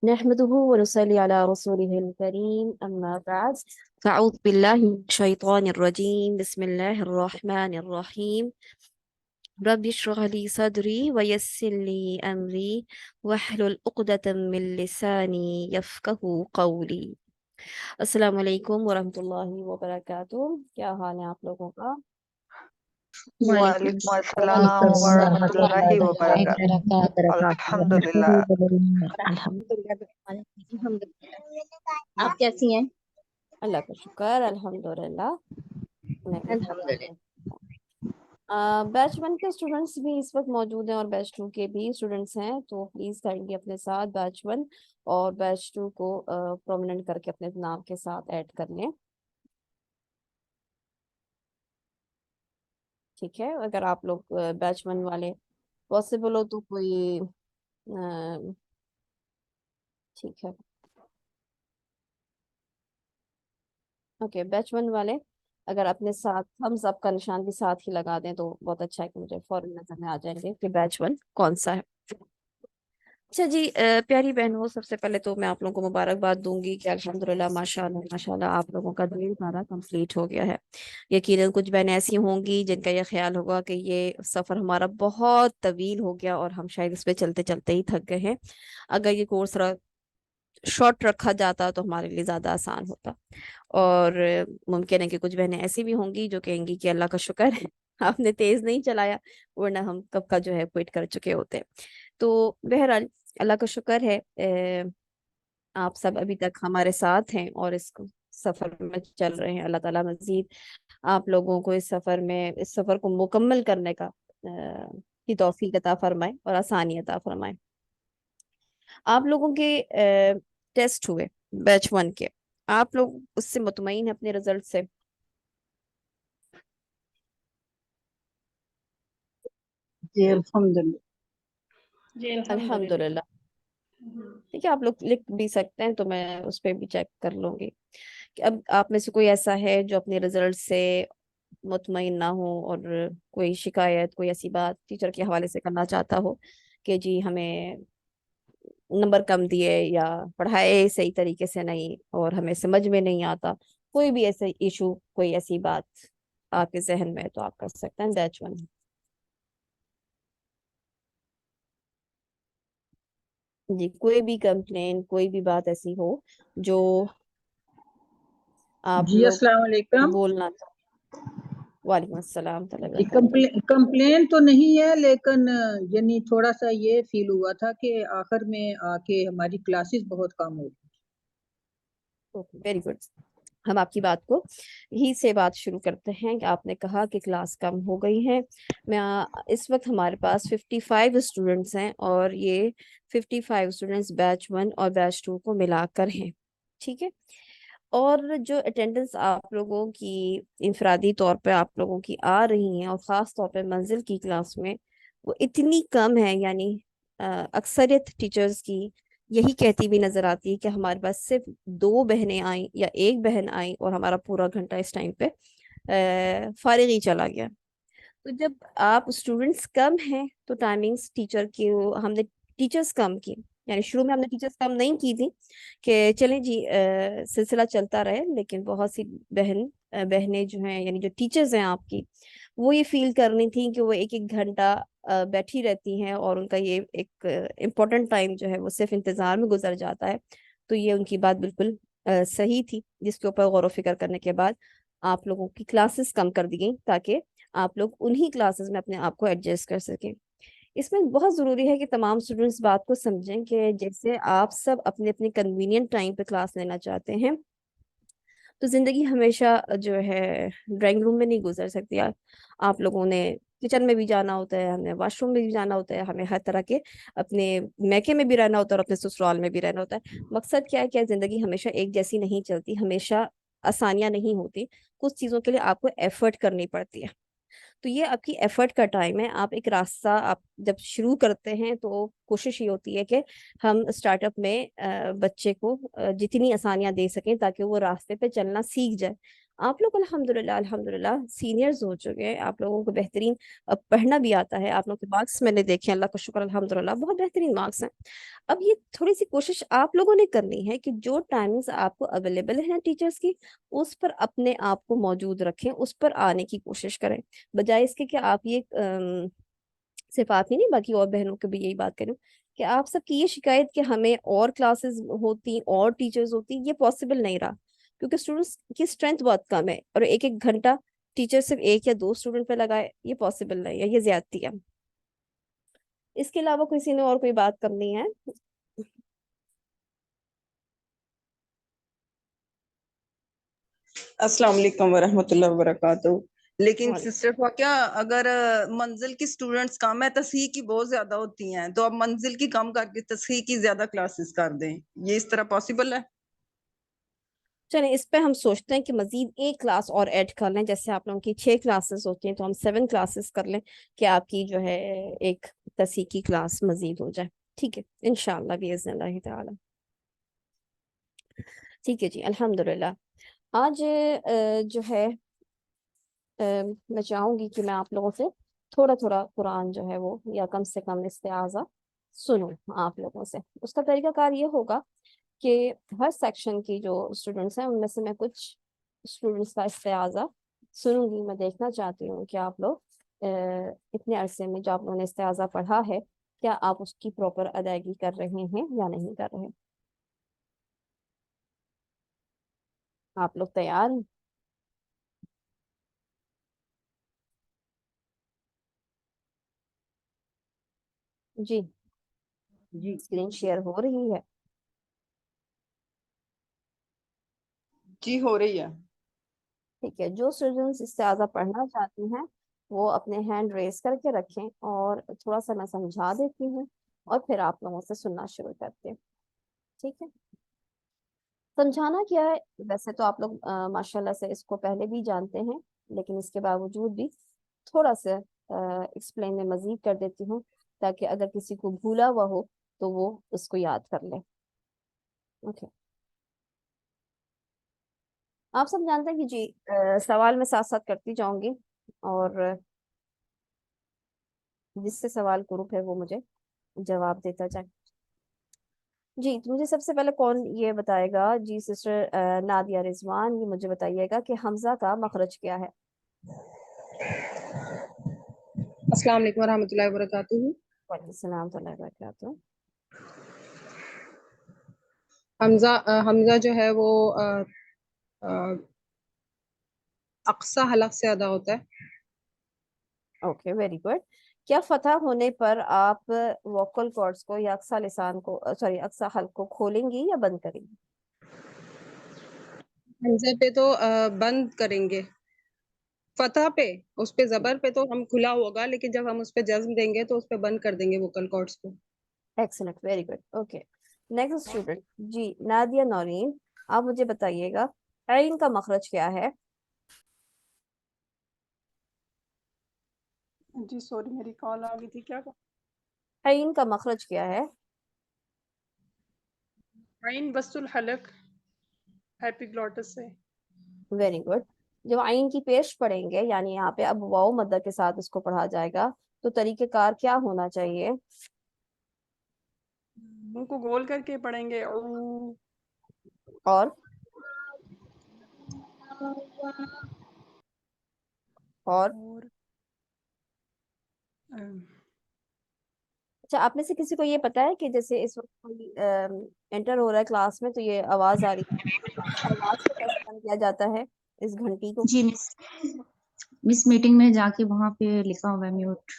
नहमदुहु व नुसल्ली अला रसूलिहिल करीम अम्मा बाद फ़अऊज़ु बिल्लाहि मिनश शैतानिर रजीम बिस्मिल्लाहिर रहमानिर रहीम रब्बि इश्रह ली सदरी व यस्सिर ली अमरी वहलुल उक़दतम मिन लिसानी यफ़क़हू क़ौली। अस्सलामु अलैकुम व रहमतुल्लाहि व बरकातुहू। क्या हाल है आप लोगों का? वालेकुम वालेकुम अस्सलाम अस्सलाम वरहमतुल्लाहि वरहमतुल्लाहि वबरकातुह। वबरकातुहू। अल्हम्दुलिल्लाह। अल्हम्दुलिल्लाह। आप कैसी हैं? अल्लाह का शुक्र, अल्हम्दुलिल्लाह। मैं भी बहुत अल्हम्दुलिल्लाह। बैच वन के स्टूडेंट्स भी इस वक्त मौजूद हैं और बैच टू के भी स्टूडेंट्स हैं, तो प्लीज काइंडली अपने साथ बैच वन और बैच टू को प्रोमिनेंट करके अपने नाम के साथ ऐड कर लें। ठीक है, अगर आप लोग बैच वन वाले पॉसिबल हो तो कोई ठीक है। ओके, बैच वन वाले अगर अपने साथ थम्स अप का निशान भी साथ ही लगा दें तो बहुत अच्छा है कि मुझे फौरन नजर में आ जाएंगे कि बैच वन कौन सा है। अच्छा जी, प्यारी बहनों, सबसे पहले तो मैं आप लोगों को मुबारकबाद दूंगी कि अल्हम्दुलिल्लाह माशाल्लाह माशाल्लाह आप लोगों का ढेर सारा कंप्लीट हो गया है। यकीनन कुछ बहनें ऐसी होंगी जिनका ये ख्याल होगा कि ये सफ़र हमारा बहुत तवील हो गया और हम शायद इस पे चलते चलते ही थक गए हैं। अगर ये कोर्स शॉर्ट रखा जाता तो हमारे लिए ज़्यादा आसान होता। और मुमकिन है कि कुछ बहनें ऐसी भी होंगी जो कहेंगी कि अल्लाह का शुक्र है आपने तेज नहीं चलाया, वरना हम कब का जो है क्विट कर चुके होते। तो बहरहाल अल्लाह का शुक्र है, आप सब अभी तक हमारे साथ हैं और इस सफर में चल रहे हैं। अल्लाह ताला मजीद आप लोगों को इस सफर को मुकम्मल करने का की तौफीक अता फरमाए और आसानी अता फरमाए। आप लोगों के टेस्ट हुए बैच वन के, आप लोग उससे मुतमईन हैं अपने रिजल्ट से? जी अल्हम्दुलिल्लाह। जी अल्हम्दुलिल्लाह। अल्हम्दुलिल्लाह। ठीक है, आप लोग लिख भी सकते हैं तो मैं उस पर भी चेक कर लूंगी कि अब आप में से कोई ऐसा है जो अपने रिजल्ट से मुतमईन ना हो और कोई शिकायत, कोई ऐसी बात टीचर के हवाले से करना चाहता हो कि जी हमें नंबर कम दिए या पढ़ाए सही तरीके से नहीं और हमें समझ में नहीं आता। कोई भी ऐसे इशू, कोई ऐसी बात आपके जहन में है तो आप कर सकते हैं बैच वन। जी, कोई भी कंप्लेन, कोई भी बात ऐसी हो जो आप जी लोग अस्सलाम वालेकुम। बोलना चाहें। वालेकुम अस्सलाम जी वरहमतुल्लाह। कंप्लेन तो नहीं है, लेकिन यानी थोड़ा सा ये फील हुआ था कि आखिर में आके हमारी क्लासेस बहुत कम हो गई। Okay, very good. हम आपकी बात को ही से बात शुरू करते हैं कि आपने कहा कि क्लास कम हो गई है। इस वक्त हमारे पास 55 स्टूडेंट्स हैं और ये 55 स्टूडेंट्स बैच वन और बैच टू को मिलाकर हैं। ठीक है, और जो अटेंडेंस आप लोगों की इंफरादी तौर पे आप लोगों की आ रही हैं और ख़ास तौर पे मंजिल की क्लास में, वो इतनी कम है, यानी अक्सरियत टीचर्स की यही कहती भी नजर आती है कि हमारे पास सिर्फ दो बहनें आई या एक बहन आई और हमारा पूरा घंटा इस टाइम पे फारिग ही चला गया। तो जब आप स्टूडेंट्स कम हैं तो टाइमिंग्स टीचर की हमने टीचर्स कम की, यानी शुरू में हमने टीचर्स कम नहीं की थी कि चलें जी सिलसिला चलता रहे, लेकिन बहुत सी बहनें जो हैं, यानी जो टीचर्स हैं आपकी, वो ये फील कर रही थी कि वो एक एक घंटा बैठी रहती हैं और उनका ये एक इम्पोर्टेंट टाइम जो है वो सिर्फ इंतजार में गुजर जाता है। तो ये उनकी बात बिल्कुल सही थी, जिसके ऊपर गौर व फिक्र करने के बाद आप लोगों की क्लासेस कम कर दी गई ताकि आप लोग उन्हीं क्लासेस में अपने आप को एडजस्ट कर सकें। इसमें बहुत ज़रूरी है कि तमाम स्टूडेंट्स बात को समझें कि जैसे आप सब अपने अपने कन्वीनियंट टाइम पे क्लास लेना चाहते हैं, तो ज़िंदगी हमेशा जो है ड्राइंग रूम में नहीं गुजर सकती। आप लोगों ने किचन में भी जाना होता है, हमें वॉशरूम में भी जाना होता है, हमें हर तरह के अपने मैके में भी रहना होता है और अपने ससुराल में भी रहना होता है। मकसद क्या है, क्या ज़िंदगी हमेशा एक जैसी नहीं चलती, हमेशा आसानियां नहीं होती। कुछ चीज़ों के लिए आपको एफर्ट करनी पड़ती है। तो ये आपकी एफर्ट का टाइम है। आप एक रास्ता आप जब शुरू करते हैं तो कोशिश ये होती है कि हम स्टार्टअप में बच्चे को जितनी आसानियां दे सकें ताकि वो रास्ते पे चलना सीख जाए। आप लोग अल्हम्दुलिल्लाह अल्हम्दुलिल्लाह सीनियर्स हो चुके हैं, आप लोगों को बेहतरीन पढ़ना भी आता है, आप लोगों के मार्क्स मैंने देखे हैं, अल्लाह का शुक्र अल्हम्दुलिल्लाह बहुत बेहतरीन मार्क्स हैं। अब ये थोड़ी सी कोशिश आप लोगों ने करनी है कि जो टाइमिंग्स आपको अवेलेबल है ना टीचर्स की, उस पर अपने आप को मौजूद रखें, उस पर आने की कोशिश करें, बजाय इसके कि आप ये सिर्फ आप ही नहीं बाकी और बहनों को भी यही बात करूं कि आप सबकी ये शिकायत कि हमें और क्लासेस होती और टीचर्स होती, ये पॉसिबल नहीं रहा, क्योंकि स्टूडेंट्स की स्ट्रेंथ बहुत कम है और एक एक घंटा टीचर सिर्फ एक या दो स्टूडेंट पे लगाए, ये पॉसिबल नहीं है, ये ज्यादती है। इसके अलावा किसी ने और कोई बात करनी है? अस्सलाम वालेकुम वरहमतुल्लाहि वबरकातुहू। लेकिन और सिस्टर को क्या, अगर मंजिल की स्टूडेंट्स कम है, तस्हीह की बहुत ज्यादा होती हैं, तो अब मंजिल की कम करके तस्हीह की ज्यादा क्लासेस कर दें, ये इस तरह पॉसिबल है? चलें, इस पे हम सोचते हैं कि मजीद एक क्लास और ऐड कर लें, जैसे आप लोगों की 6 क्लासेस होती हैं तो हम 7 क्लासेस कर लें कि आपकी जो है एक तसी की क्लास मजीद हो जाए। ठीक है, इंशाअल्लाह बिइज़्निल्लाह ताला। ठीक है जी, अल्हम्दुलिल्लाह। आज जो है मैं चाहूंगी कि मैं आप लोगों से थोड़ा थोड़ा कुरान जो है वो, या कम से कम इस्तेआज़ा सुनूं आप लोगों से। उसका तरीकाकार ये होगा कि हर सेक्शन की जो स्टूडेंट्स हैं उनमें से मैं कुछ स्टूडेंट्स का इस्तेआज़ा सुनूंगी। मैं देखना चाहती हूँ कि आप लोग इतने अरसे में जो आप लोगों ने इस्तेआज़ा पढ़ा है, क्या आप उसकी प्रॉपर अदायगी कर रहे हैं या नहीं कर रहे हैं। आप लोग तैयार हैं? जी, जी स्क्रीन शेयर हो रही है? जी हो रही है। ठीक है, जो स्टूडेंट्स इससे ज़्यादा पढ़ना चाहती हैं वो अपने हैंड रेस करके रखें, और थोड़ा सा मैं समझा देती हूँ और फिर आप लोगों से सुनना शुरू करते हैं। ठीक है, समझाना क्या है, वैसे तो आप लोग माशाल्लाह से इसको पहले भी जानते हैं, लेकिन इसके बावजूद भी थोड़ा सा एक्सप्लेन में मजीद कर देती हूँ, ताकि अगर किसी को भूला हुआ हो तो वो उसको याद कर ले। ओके, आप सब जानते हैं कि जी सवाल मैं साथ साथ करती जाऊंगी, और जिससे सवाल ग्रुप है वो मुझे जवाब देता जाए। जी, तो मुझे सबसे पहले कौन ये बताएगा, जी सिस्टर नादिया रिजवान, ये मुझे बताइएगा कि हमजा का मखरज क्या है। अस्सलाम वालेकुम रहमतुल्लाहि व बरकातुहू। वालेकुम सलाम तो। हमजा जो है वो अ, अक्सा हलक से अदा होता है। Okay, very good. क्या फतह होने पर आप वोकल कॉर्ड्स को या अक्सा लिसान को, सॉरी अक्सा हल्क को खोलेंगी या बंद करेंगी? हमजे पे तो बंद करेंगे। फतह पे, उस पे जबर पे तो हम खुला होगा, लेकिन जब हम उस पे जज्म देंगे तो उस पे बंद कर देंगे वोकल कॉर्ड्स को। Excellent, very good. Okay, next student जी नादिया नौरीन, आप मुझे बताइएगा आइन का मखरज क्या है। जी सॉरी, मेरी कॉल आ गई थी क्या? आइन का मखरज क्या है? आइन बसुल हलक एपिग्लॉटिस से। Very good. जब आइन की पेश पढ़ेंगे, यानी यहाँ पे अब वाओ मद्दा के साथ इसको पढ़ा जाएगा, तो तरीकेकार क्या होना चाहिए? मुंह को गोल करके पढ़ेंगे। और और और अच्छा, आप में से किसी को ये पता है कि जैसे इस वक्त कोई एंटर हो रहा है क्लास में तो ये आवाज आ रही है, आवाज को कैसे बंद किया जाता है, इस घंटी को? जी मिस। मिस मीटिंग में जाके वहां पे लिखा हुआ है म्यूट।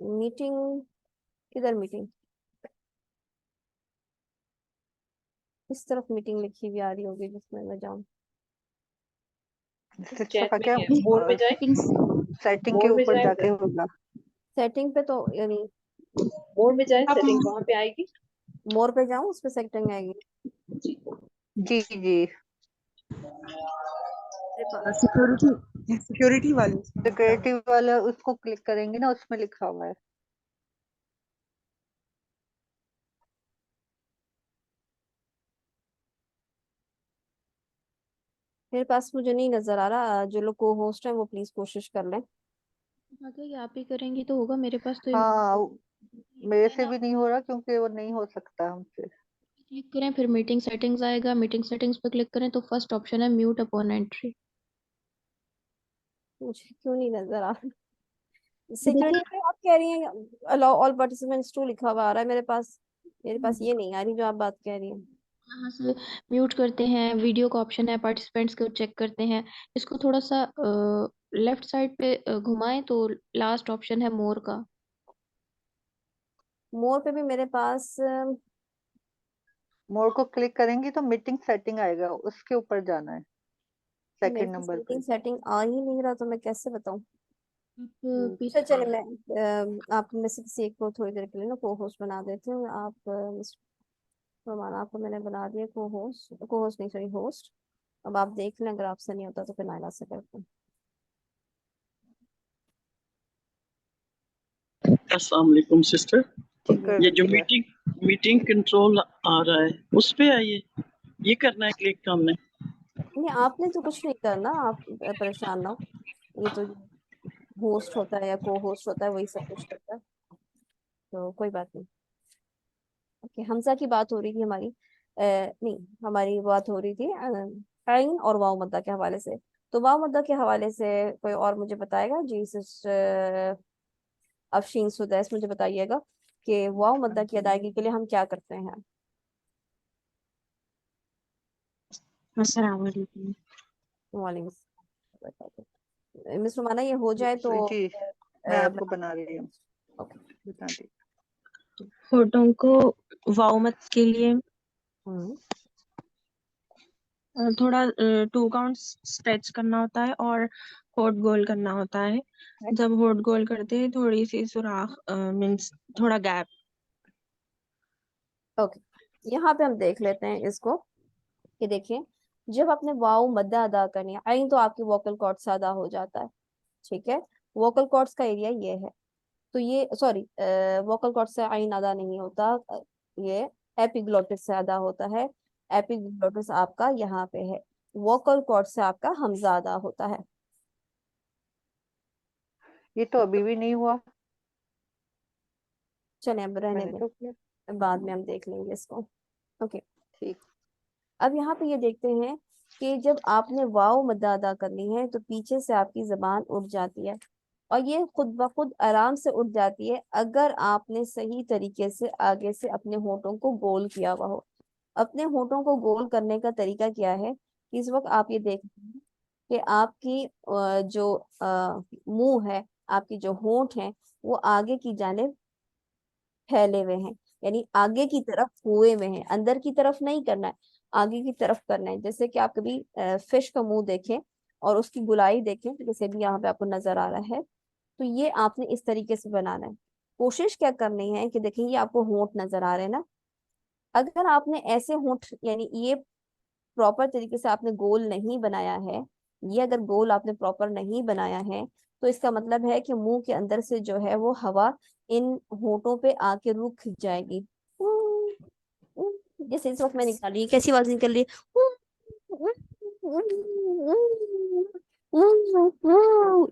मीटिंग, किधर मीटिंग? इस तरफ मीटिंग लिखी हुई आ रही होगी जिसमें मैं जाऊँ। चैट में है, मोर पे जाए, सेटिंग्स, सेटिंग के ऊपर जाके होगा। सेटिंग पे तो यानी मोर में जाए, सेटिंग वहां पे आएगी। मोर पे जाऊँ, उस पे सेटिंग आएगी जी जी, मेरे पास। सिक्योरिटी सिक्योरिटी वाली। सिक्योरिटी वाला उसको क्लिक करेंगे ना, उसमें लिखा हुआ है। मेरे पास मुझे नहीं नजर आ रहा। जो लोग को होस्ट हैं वो प्लीज कोशिश कर लें। अगर ये आप ही करेंगी तो होगा, मेरे पास तो हाँ, मेरे से ना भी नहीं हो रहा क्योंकि वो नहीं हो सकता हमसे। क्लिक करें, फिर मीटिंग सेटिंग्स आएगा, मीटिंग सेटिंग्स पे क्लिक करें तो फर्स्ट ऑप्शन है म्यूट अपॉन एंट्री। मुझे क्यों नहीं नजर आ रहा? सिक्योरिटी पे आप कह रही हैं अलाउ ऑल पार्टिसिपेंट्स टू लिखा हुआ आ रहा है मेरे पास। मेरे पास ये नहीं आ रही जो आप बात कह रही हैं। यहाँ से म्यूट करते हैं, वीडियो का ऑप्शन है, पार्टिसिपेंट्स को चेक करते हैं, इसको थोड़ा सा लेफ्ट साइड पे घुमाएं तो लास्ट ऑप्शन है मोर का। मोर पे भी मेरे पास मोर को क्लिक करेंगी तो मीटिंग सेटिंग आएगा, उसके ऊपर जाना है, मेरे सेकंड पास नंबर पे। मीटिंग सेटिंग आ ही नहीं रहा, तो मैं कैसे बताऊं। आप अच्छा चलिए, मैं आप में से किसी एक को थोड़ी देर के लिए ना को होस्ट बना देती हूँ। आप रोमाना, आपको मैंने बना दिया को होस्ट नहीं, सॉरी होस्ट। अब आप देख लें, अगर आपसे नहीं होता तो फिर नायला से करते हैं। अस्सलाम वालेकुम सिस्टर। ठीक कर ये जो दिया। मीटिंग कंट्रोल आ रहा है उस पे आइए, ये करना है क्लिक हमने। नहीं, आपने तो कुछ नहीं करना, आप परेशान ना हो। ये तो होस्ट होता है या को होस्ट होता है, वही सब कुछ करता है, तो कोई बात नहीं। ओके, हमजा की बात हो रही थी हमारी। नहीं, हमारी बात हो रही थी आइन और वाव मद्दा के हवाले से। तो वाव मद्दा के हवाले से कोई और मुझे बताएगा जी? सिस्टर अफशीन सुदैस, मुझे बताइएगा कि वाव मद्दा की अदायगी के लिए हम क्या करते हैं। अस्सलाम वालेकुम। वालेकुम सलाम। मिस रुमाना, ये हो जाए तो जी, मैं आपको बना रही हूँ, ओके। बता दी। होठों को वाव मत के लिए थोड़ा 2 काउंट स्ट्रेच करना होता है और होठ गोल करना होता है। जब होठ गोल करते हैं थोड़ी सी सुराख मीन्स थोड़ा गैप। ओके, यहाँ पे हम देख लेते हैं इसको कि देखिए, जब आपने वाव मद्दा अदा करनी है, आइन तो आपकी वोकल कॉर्ड से अदा हो जाता है, ठीक है। वोकल कॉर्ड्स का एरिया ये है, तो ये सॉरी, वोकल कॉर्ड से आइन अदा नहीं होता, ये एपिग्लोटिस से अदा होता है। एपिग्लोटिस आपका यहाँ पे है, वोकल कॉर्ड से आपका हमजा अदा होता है। ये तो अभी भी नहीं हुआ। चलें, अब रहने मैंने तो किया। दें, बाद में हम देख लेंगे इसको। ओके, ठीक। अब यहाँ पे ये देखते हैं कि जब आपने वाव मद्दा अदा करनी है तो पीछे से आपकी जबान उठ जाती है, और ये खुद ब खुद आराम से उठ जाती है अगर आपने सही तरीके से आगे से अपने होठों को गोल किया हुआ हो। अपने होठों को गोल करने का तरीका क्या है कि इस वक्त आप ये देख रहे हैं कि आपकी जो मुंह है, आपकी जो होंठ है, वो आगे की जानिब फैले हुए हैं, यानी आगे की तरफ हुए हुए हैं, अंदर की तरफ नहीं करना है, आगे की तरफ करना है। जैसे कि आप कभी फिश का मुंह देखें और उसकी गुलाई देखें, जैसे भी यहाँ पे आपको नजर आ रहा है, तो ये आपने इस तरीके से बनाना है। कोशिश क्या करनी है कि देखिए, ये आपको होंठ नजर आ रहे हैं ना, अगर आपने ऐसे होंठ, यानी ये प्रॉपर तरीके से आपने गोल नहीं बनाया है, ये अगर गोल आपने प्रॉपर नहीं बनाया है, तो इसका मतलब है कि मुंह के अंदर से जो है वो हवा इन होठों पे आके रुक जाएगी। जैसे इस वक्त मैं निकाल रही हूँ, कैसी आवाज निकल रही है,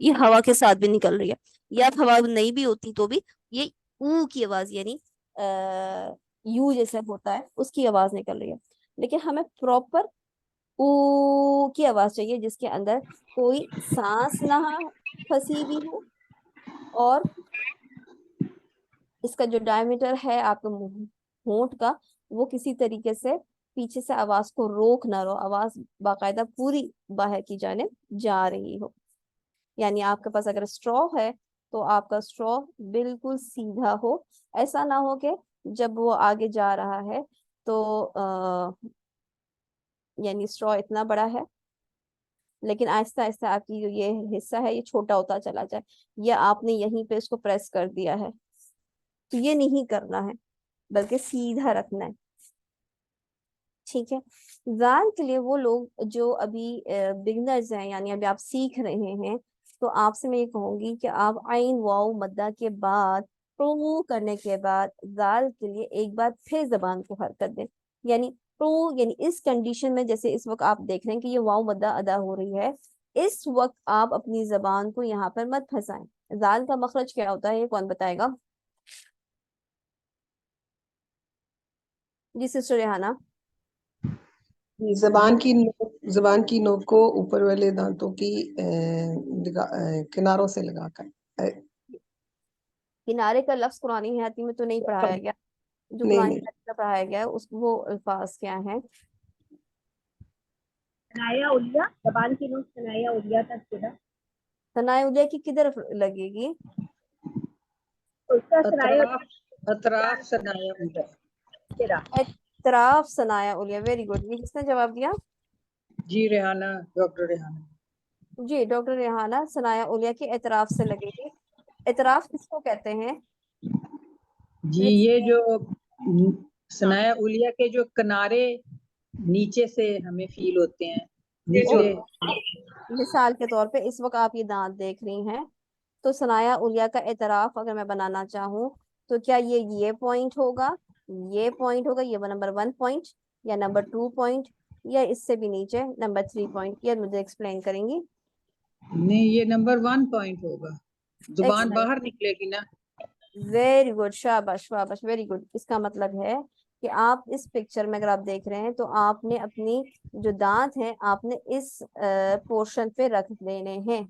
ये हवा के साथ भी निकल रही है। या हवा नहीं भी होती तो भी ये ऊ की आवाज, यानी यू जैसे होता है उसकी आवाज निकल रही है। लेकिन हमें प्रॉपर ऊ की आवाज चाहिए जिसके अंदर कोई सांस ना फंसी हुई हो, और इसका जो डायमीटर है आपके होंठ का, वो किसी तरीके से पीछे से आवाज को रोक ना रहो, आवाज बाकायदा पूरी बाहर की जाने जा रही हो। यानी आपके पास अगर स्ट्रॉ है तो आपका स्ट्रॉ बिल्कुल सीधा हो, ऐसा ना हो कि जब वो आगे जा रहा है तो यानी स्ट्रॉ इतना बड़ा है लेकिन आहिस्ता आहिस्ता आपकी जो ये हिस्सा है ये छोटा होता चला जाए, या आपने यहीं पे इसको प्रेस कर दिया है, तो ये नहीं करना है, बल्कि सीधा रखना है, ठीक है। जाल के लिए वो लोग जो अभी बिगनर्स हैं, यानी अभी आप सीख रहे हैं, तो आपसे मैं ये कहूंगी कि आप आइन वाव मद्दा के बाद करने के बाद जाल के लिए एक बार फिर जबान को हरकत दें, यानी तो यानी इस कंडीशन में, जैसे इस वक्त आप देख रहे हैं कि ये वाव मद्दा अदा हो रही है, इस वक्त आप अपनी जबान को यहाँ पर मत फंसाएं। जाल का मखरज क्या होता है, ये कौन बताएगा? जी सिस्टर रेहाना। जबान की नोक को ऊपर वाले दांतों की किनारों से लगाकर। किनारे का लफ्ज कुरानी हयाती में तो नहीं पढ़ाया गया, जो नहीं कुरानी नहीं, हयाती में पढ़ाया गया है उस वो अल्फाज क्या है? सनाया उलिया, जबान की नोक सनाया उलिया तक किधर? सनाए उलिया की किधर लगेगी? उसका सनाया अतराफ अतराफ सनाया उलिया। किधर? इतराफ सनाया उलिया। Very good. ये किसने जवाब दिया? जी रेहाना, डॉक्टर रेहाना। जी डॉक्टर रेहाना। सनाया उलिया की इतराफ से लगेगी। इतराफ किसको कहते हैं? जी ये जो सनाया उलिया के जो किनारे नीचे से हमें फील होते हैं, नीचे। मिसाल के तौर पे इस वक्त आप ये दांत देख रही हैं, तो सनाया उलिया का इतराफ अगर मैं बनाना चाहूँ तो क्या ये पॉइंट होगा, ये पॉइंट होगा, ये नंबर 1 पॉइंट, या नंबर 2 पॉइंट, या इससे भी नीचे नंबर 3 पॉइंट? ये मुझे एक्सप्लेन करेंगी? नहीं, ये नंबर 1 पॉइंट होगा, जुबान बाहर निकलेगी ना। वेरी गुड, शाबाश शाबाश, वेरी गुड। इसका मतलब है कि आप इस पिक्चर में अगर आप देख रहे हैं तो आपने अपनी जो दांत हैं आपने इस पोर्शन पे रख देने हैं,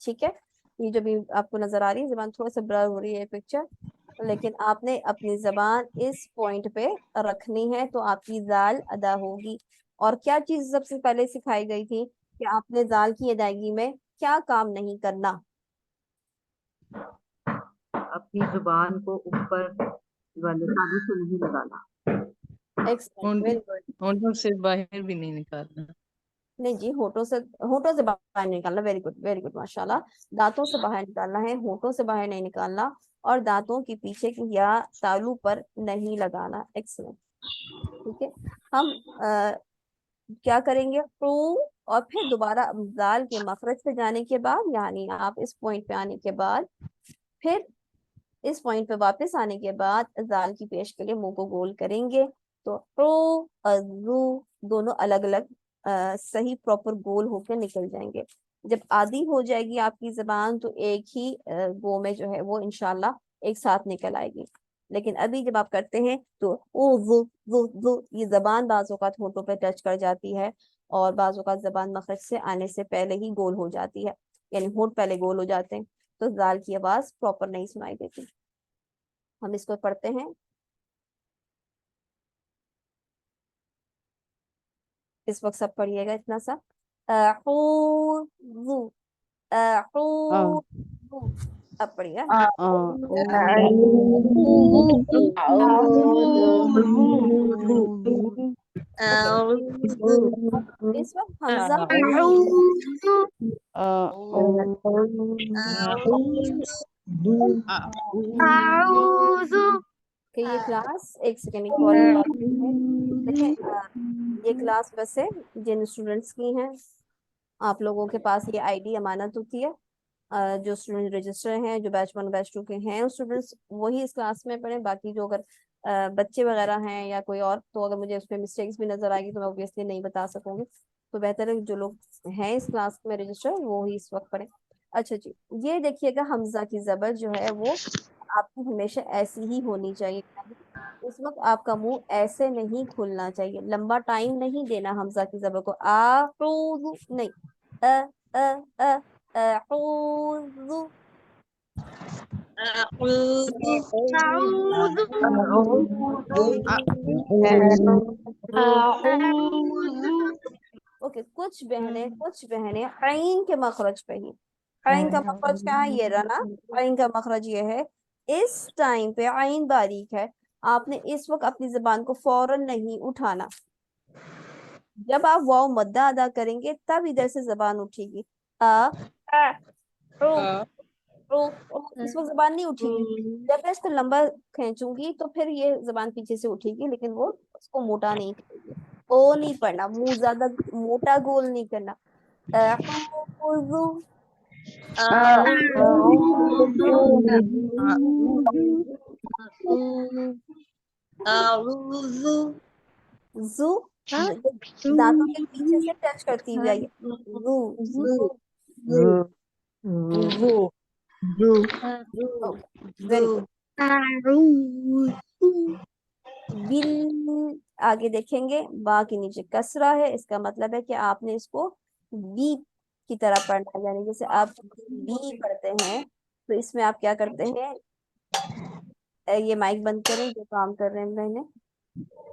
ठीक है? ये जो भी आपको नजर आ रही है जबान थोड़ा सा ब्लर हो रही है पिक्चर, लेकिन आपने अपनी जबान इस पॉइंट पे रखनी है तो आपकी जाल अदा होगी। और क्या चीज सबसे पहले सिखाई गई थी कि आपने जाल की अदायगी में क्या काम नहीं करना? अपनी जुबान को ऊपर वाले तालू से नहीं लगाना। Excellent, very good. होंठों से बाहर भी नहीं निकालना। नहीं जी, होठों से बाहर निकालना। वेरी गुड, वेरी गुड, माशाल्लाह। दांतों से बाहर निकालना है, होठों से बाहर नहीं निकालना, और दांतों के पीछे की या तालू पर नहीं लगाना। एक्सीलेंट, ठीक है। हम क्या करेंगे? टू, और फिर दोबारा जाल के मखरज पे जाने के बाद, यानी आप इस पॉइंट पे आने के बाद, फिर इस पॉइंट पे वापस आने के बाद जाल की पेश के लिए मुंह को गोल करेंगे, तो टू और जू दोनों अलग अलग सही प्रॉपर गोल होकर निकल जाएंगे। जब आदी हो जाएगी आपकी जबान तो एक ही गो में जो है वो इंशाल्लाह एक साथ निकल आएगी। लेकिन अभी जब आप करते हैं तो ओ वो ये जबान बाज़ औक़ात होठों पे टच कर जाती है, और बाज़ औक़ात जबान मखरज से आने से पहले ही गोल हो जाती है, यानी होठ पहले गोल हो जाते हैं, तो जाल की आवाज प्रॉपर नहीं सुनाई देती। हम इसको पढ़ते हैं। इस वक्त सब पढ़िएगा इतना सा। अऊज़ु, अऊज़ु। अब पढ़िए। इस वक्त हमजा कि ये क्लास, एक सेकेंड कॉल देखें, ये क्लास वैसे जिन स्टूडेंट्स की हैं, आप लोगों के पास ये आईडी अमानत होती है। जो स्टूडेंट रजिस्टर हैं, जो बैच 1 बैच 2 के हैं स्टूडेंट्स, वही इस क्लास में पढ़े। बाकी जो अगर बच्चे वगैरह हैं या कोई और, तो अगर मुझे उसमें मिस्टेक्स भी नजर आएगी तो मैं ऑब्वियसली नहीं बता सकूंगी। तो बेहतर है जो लोग हैं इस क्लास में रजिस्टर वो ही इस वक्त पढ़े। अच्छा जी, ये देखिएगा हमजा की जबर जो है वो आपकी हमेशा ऐसी ही होनी चाहिए। इस वक्त आपका मुंह ऐसे नहीं खुलना चाहिए, लंबा टाइम नहीं देना हमजा की जबर को। आऊज़ु नहीं, अ अ अऊज़ु। ओके, कुछ बहनें आइन के मखरज पे ही, आइन का मखरज क्या है? ये रहा ना, आइन का मखरज ये है। इस टाइम पे आइन बारीक है, आपने इस वक्त अपनी जबान को फौरन नहीं उठाना। जब आप वाव मद्दा अदा करेंगे तब इधर से जबान उठेगी। आ इस वक्त जबान नहीं उठेगी। जब मैं इसको लंबा खींचूंगी तो फिर ये जबान पीछे से उठेगी, लेकिन वो उसको मोटा नहीं करेगी। ओ नहीं पढ़ना, मुंह ज्यादा मोटा गोल नहीं करना। जू, हाँ, ये दांतों के पीछे से टच करती हुई आई है। जू, जू, रू रू वेरी गुड। बिल, आगे देखेंगे बा के नीचे कसरा है, इसका मतलब है कि आपने इसको बी की तरह पढ़ना है, यानी जैसे आप बी पढ़ते हैं तो इसमें आप क्या करते हैं, ये माइक बंद करें जो काम कर रहे हैं मैंने।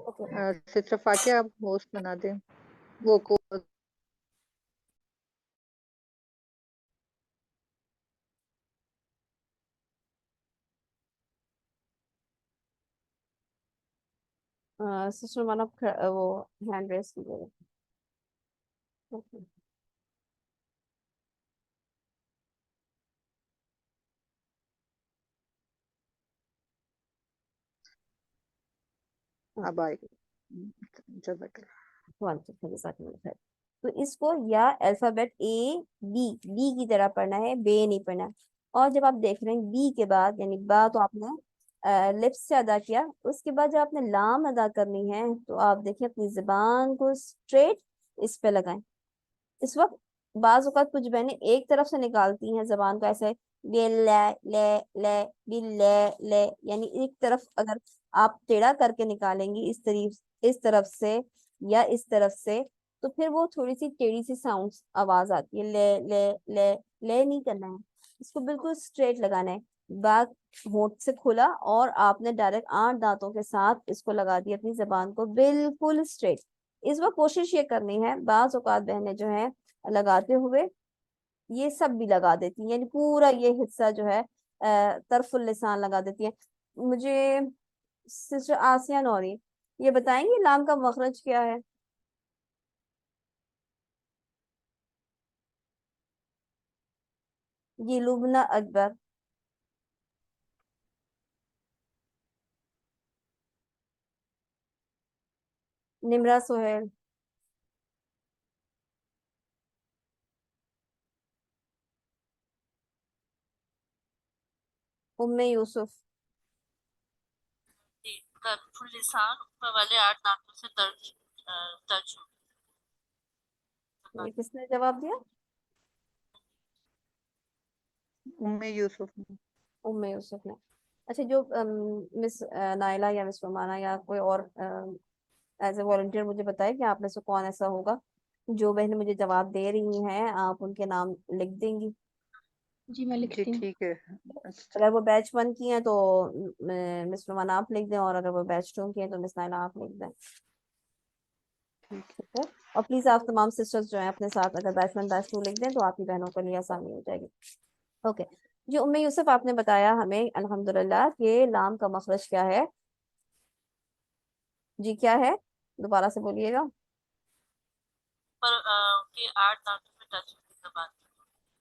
ओके, सिस्टर फातिया आप होस्ट बना दें वो को। सिस्टर माना वो हैंड रेस कीजिएगा। ओके, अब आएगी तो इसको या अल्फाबेट ए बी, बी की तरह पढ़ना है, बे नहीं पढ़ना है। और जब आप देख रहे हैं बी के बाद यानी बा तो आपने लिप्स से अदा किया, उसके बाद जब आपने लाम अदा करनी है तो आप देखिए अपनी जुबान को स्ट्रेट इस पे लगाएं। इस वक्त बाज औकात कुछ बहनें एक तरफ से निकालती हैं जबान को ऐसे, ले ले बिल ले, यानी एक तरफ अगर आप टेढ़ा करके निकालेंगी इस तरफ से या इस तरफ से तो फिर वो थोड़ी सी टेढ़ी सी साउंड आवाज आती है। ले नहीं करना है, इसको बिल्कुल स्ट्रेट लगाना है। बाग होंठ से खुला और आपने डायरेक्ट 8 दांतों के साथ इसको लगा दिया अपनी जबान को बिल्कुल स्ट्रेट। इस वक्त कोशिश ये करनी है, बाज औकात बहनें जो है लगाते हुए ये सब भी लगा देती हैं, यानी पूरा ये हिस्सा जो है तरफुल लिसान लगा देती है। मुझे सिस्टर आसिया नौरी ये बताएंगे लाम का मखरज क्या है? जी लुबना अकबर, निमरा सोहेल, उम्मे यूसुफ, तरफुल लिसान ऊपर वाले 8 दांतों से दर्ज दर्ज ये किसने जवाब दिया? उम्मे यूसुफ। उम्मे यूसुफ ने। अच्छा, जो मिस नाइला या मिस रोमाना या कोई और एज ए वॉलंटियर मुझे बताए कि आप में से कौन ऐसा होगा जो बहनें मुझे जवाब दे रही हैं, आप उनके नाम लिख देंगी। जी मैं लिखती हूँ। ठीक है। अगर वो बैच 1 की हैं तो मिस रोमाना आप लिख दें, और अगर वो बैच 2 की हैं तो मिस नाइला आप लिख दें। ठीक है, और प्लीज आप तमाम सिस्टर्स जो हैं अपने साथ अगर बैच 1 बैच 2 लिख दें तो आपकी बहनों के लिए आसानी हो जाएगी। ओके, जो उम्मे यूसुफ आपने बताया हमें अल्हम्दुलिल्लाह कि लाम का मखरज क्या है? जी क्या है, दोबारा से बोलिएगा। पर उनके 8 दांतों में टच होती जबान।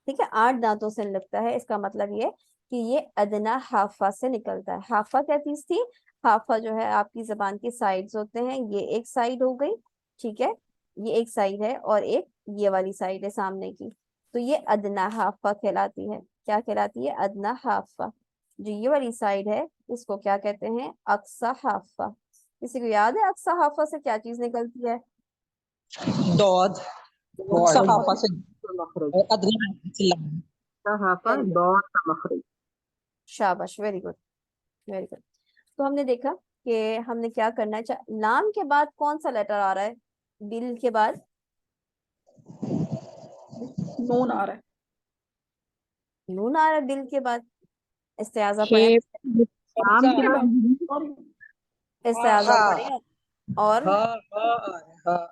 ठीक है, 8 दांतों से लगता है, इसका मतलब ये कि ये अदना हाफा से निकलता है। हाफा क्या चीज थी? हाफा जो है आपकी जबान के साइड्स होते हैं, ये एक साइड हो गई, ठीक है, ये एक साइड है और एक ये वाली साइड है सामने की, तो ये अदना हाफा कहलाती है। क्या कहलाती है? अदना हाफा। जो ये वाली साइड है इसको क्या कहते हैं? अक्सा हाफा। किसी को याद है अक्सा हाफा से क्या चीज निकलती है? दौद सहाफा से मखरज अदना से लाम। सहाफा वेरी गुड, दौर का मखरज। शाबाश, वेरी गुड, वेरी गुड। तो हमने देखा कि हमने क्या करना है। लाम के बाद कौन सा लेटर आ रहा है? बिल के बाद नून आ रहा है। नून आ रहा है बिल के बाद। इस्तेआज़ा हे पढ़े, नाम के बाद इस्तेआज़ा हाँ पढ़े। और हाँ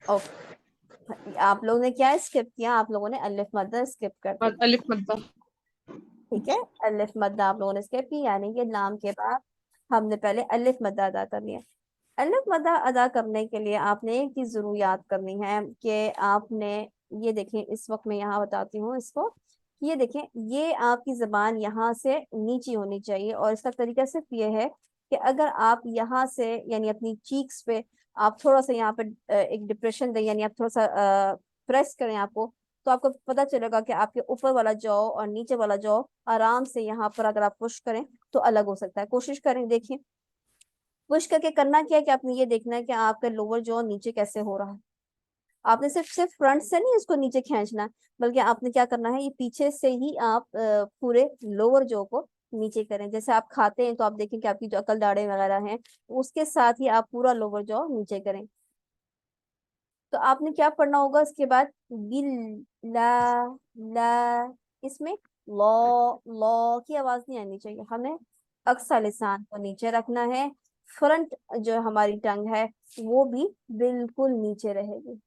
ओके, आप लोगों ने क्या स्किप किया? आप लोगों ने अलिफ मद्दा स्किप कर दी। अलिफ मद्दा। ठीक है, अलिफ मद्दा आप लोगों ने स्किप की, यानी कि लाम के बाद हमने पहले अलिफ मद्दा अदा करनी है। अलिफ मद्दा अदा करने के लिए आपने एक चीज जरूर याद करनी है कि आपने ये देखें, इस वक्त मैं यहाँ बताती हूँ इसको, ये देखें, ये आपकी जबान यहाँ से नीची होनी चाहिए, और इसका तरीका सिर्फ ये है कि अगर आप यहाँ से यानी अपनी चीक्स पे आप थोड़ा सा यहाँ पे एक डिप्रेशन दें, यानी आप थोड़ा सा प्रेस करें आपको, तो आपको पता चलेगा कि आपके ऊपर वाला जॉ और नीचे वाला जॉ आराम से यहाँ पर अगर आप पुश करें तो अलग हो सकता है। कोशिश करें, देखिए पुश करके करना क्या है कि आपने ये देखना है कि आपका लोअर जॉ नीचे कैसे हो रहा है। आपने सिर्फ फ्रंट से नहीं इसको नीचे खींचना है, बल्कि आपने क्या करना है, ये पीछे से ही आप पूरे लोअर जॉ को नीचे करें। जैसे आप खाते हैं तो आप देखें कि आपकी जो अकल दाढ़े वगैरह हैं उसके साथ ही आप पूरा लोअर जॉ नीचे करें। तो आपने क्या पढ़ना होगा इसके बाद, गिल ला ला, इसमें लॉ लॉ की आवाज नहीं आनी चाहिए, हमें अक्सा लिसान को नीचे रखना है। फ्रंट जो हमारी टंग है वो भी बिल्कुल नीचे रहेगी।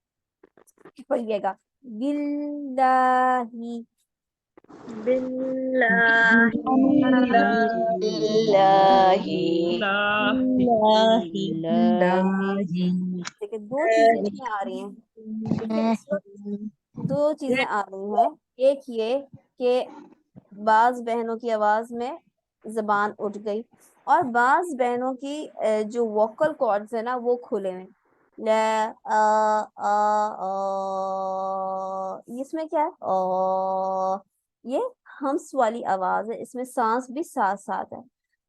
पढ़िएगा, बिल्लाही बिल्लाही देखिए दो चीजें इसमें आ रही हैं। देखिए इस वक्त दो चीजें आ रही हैं। एक ये कि बाज बहनों की आवाज में जबान उठ गई, और बाज बहनों की जो वोकल कॉर्ड्स है ना वो खुले हुए। ल इसमें क्या है, ये हम्स वाली आवाज है, इसमें सांस भी साथ साथ है।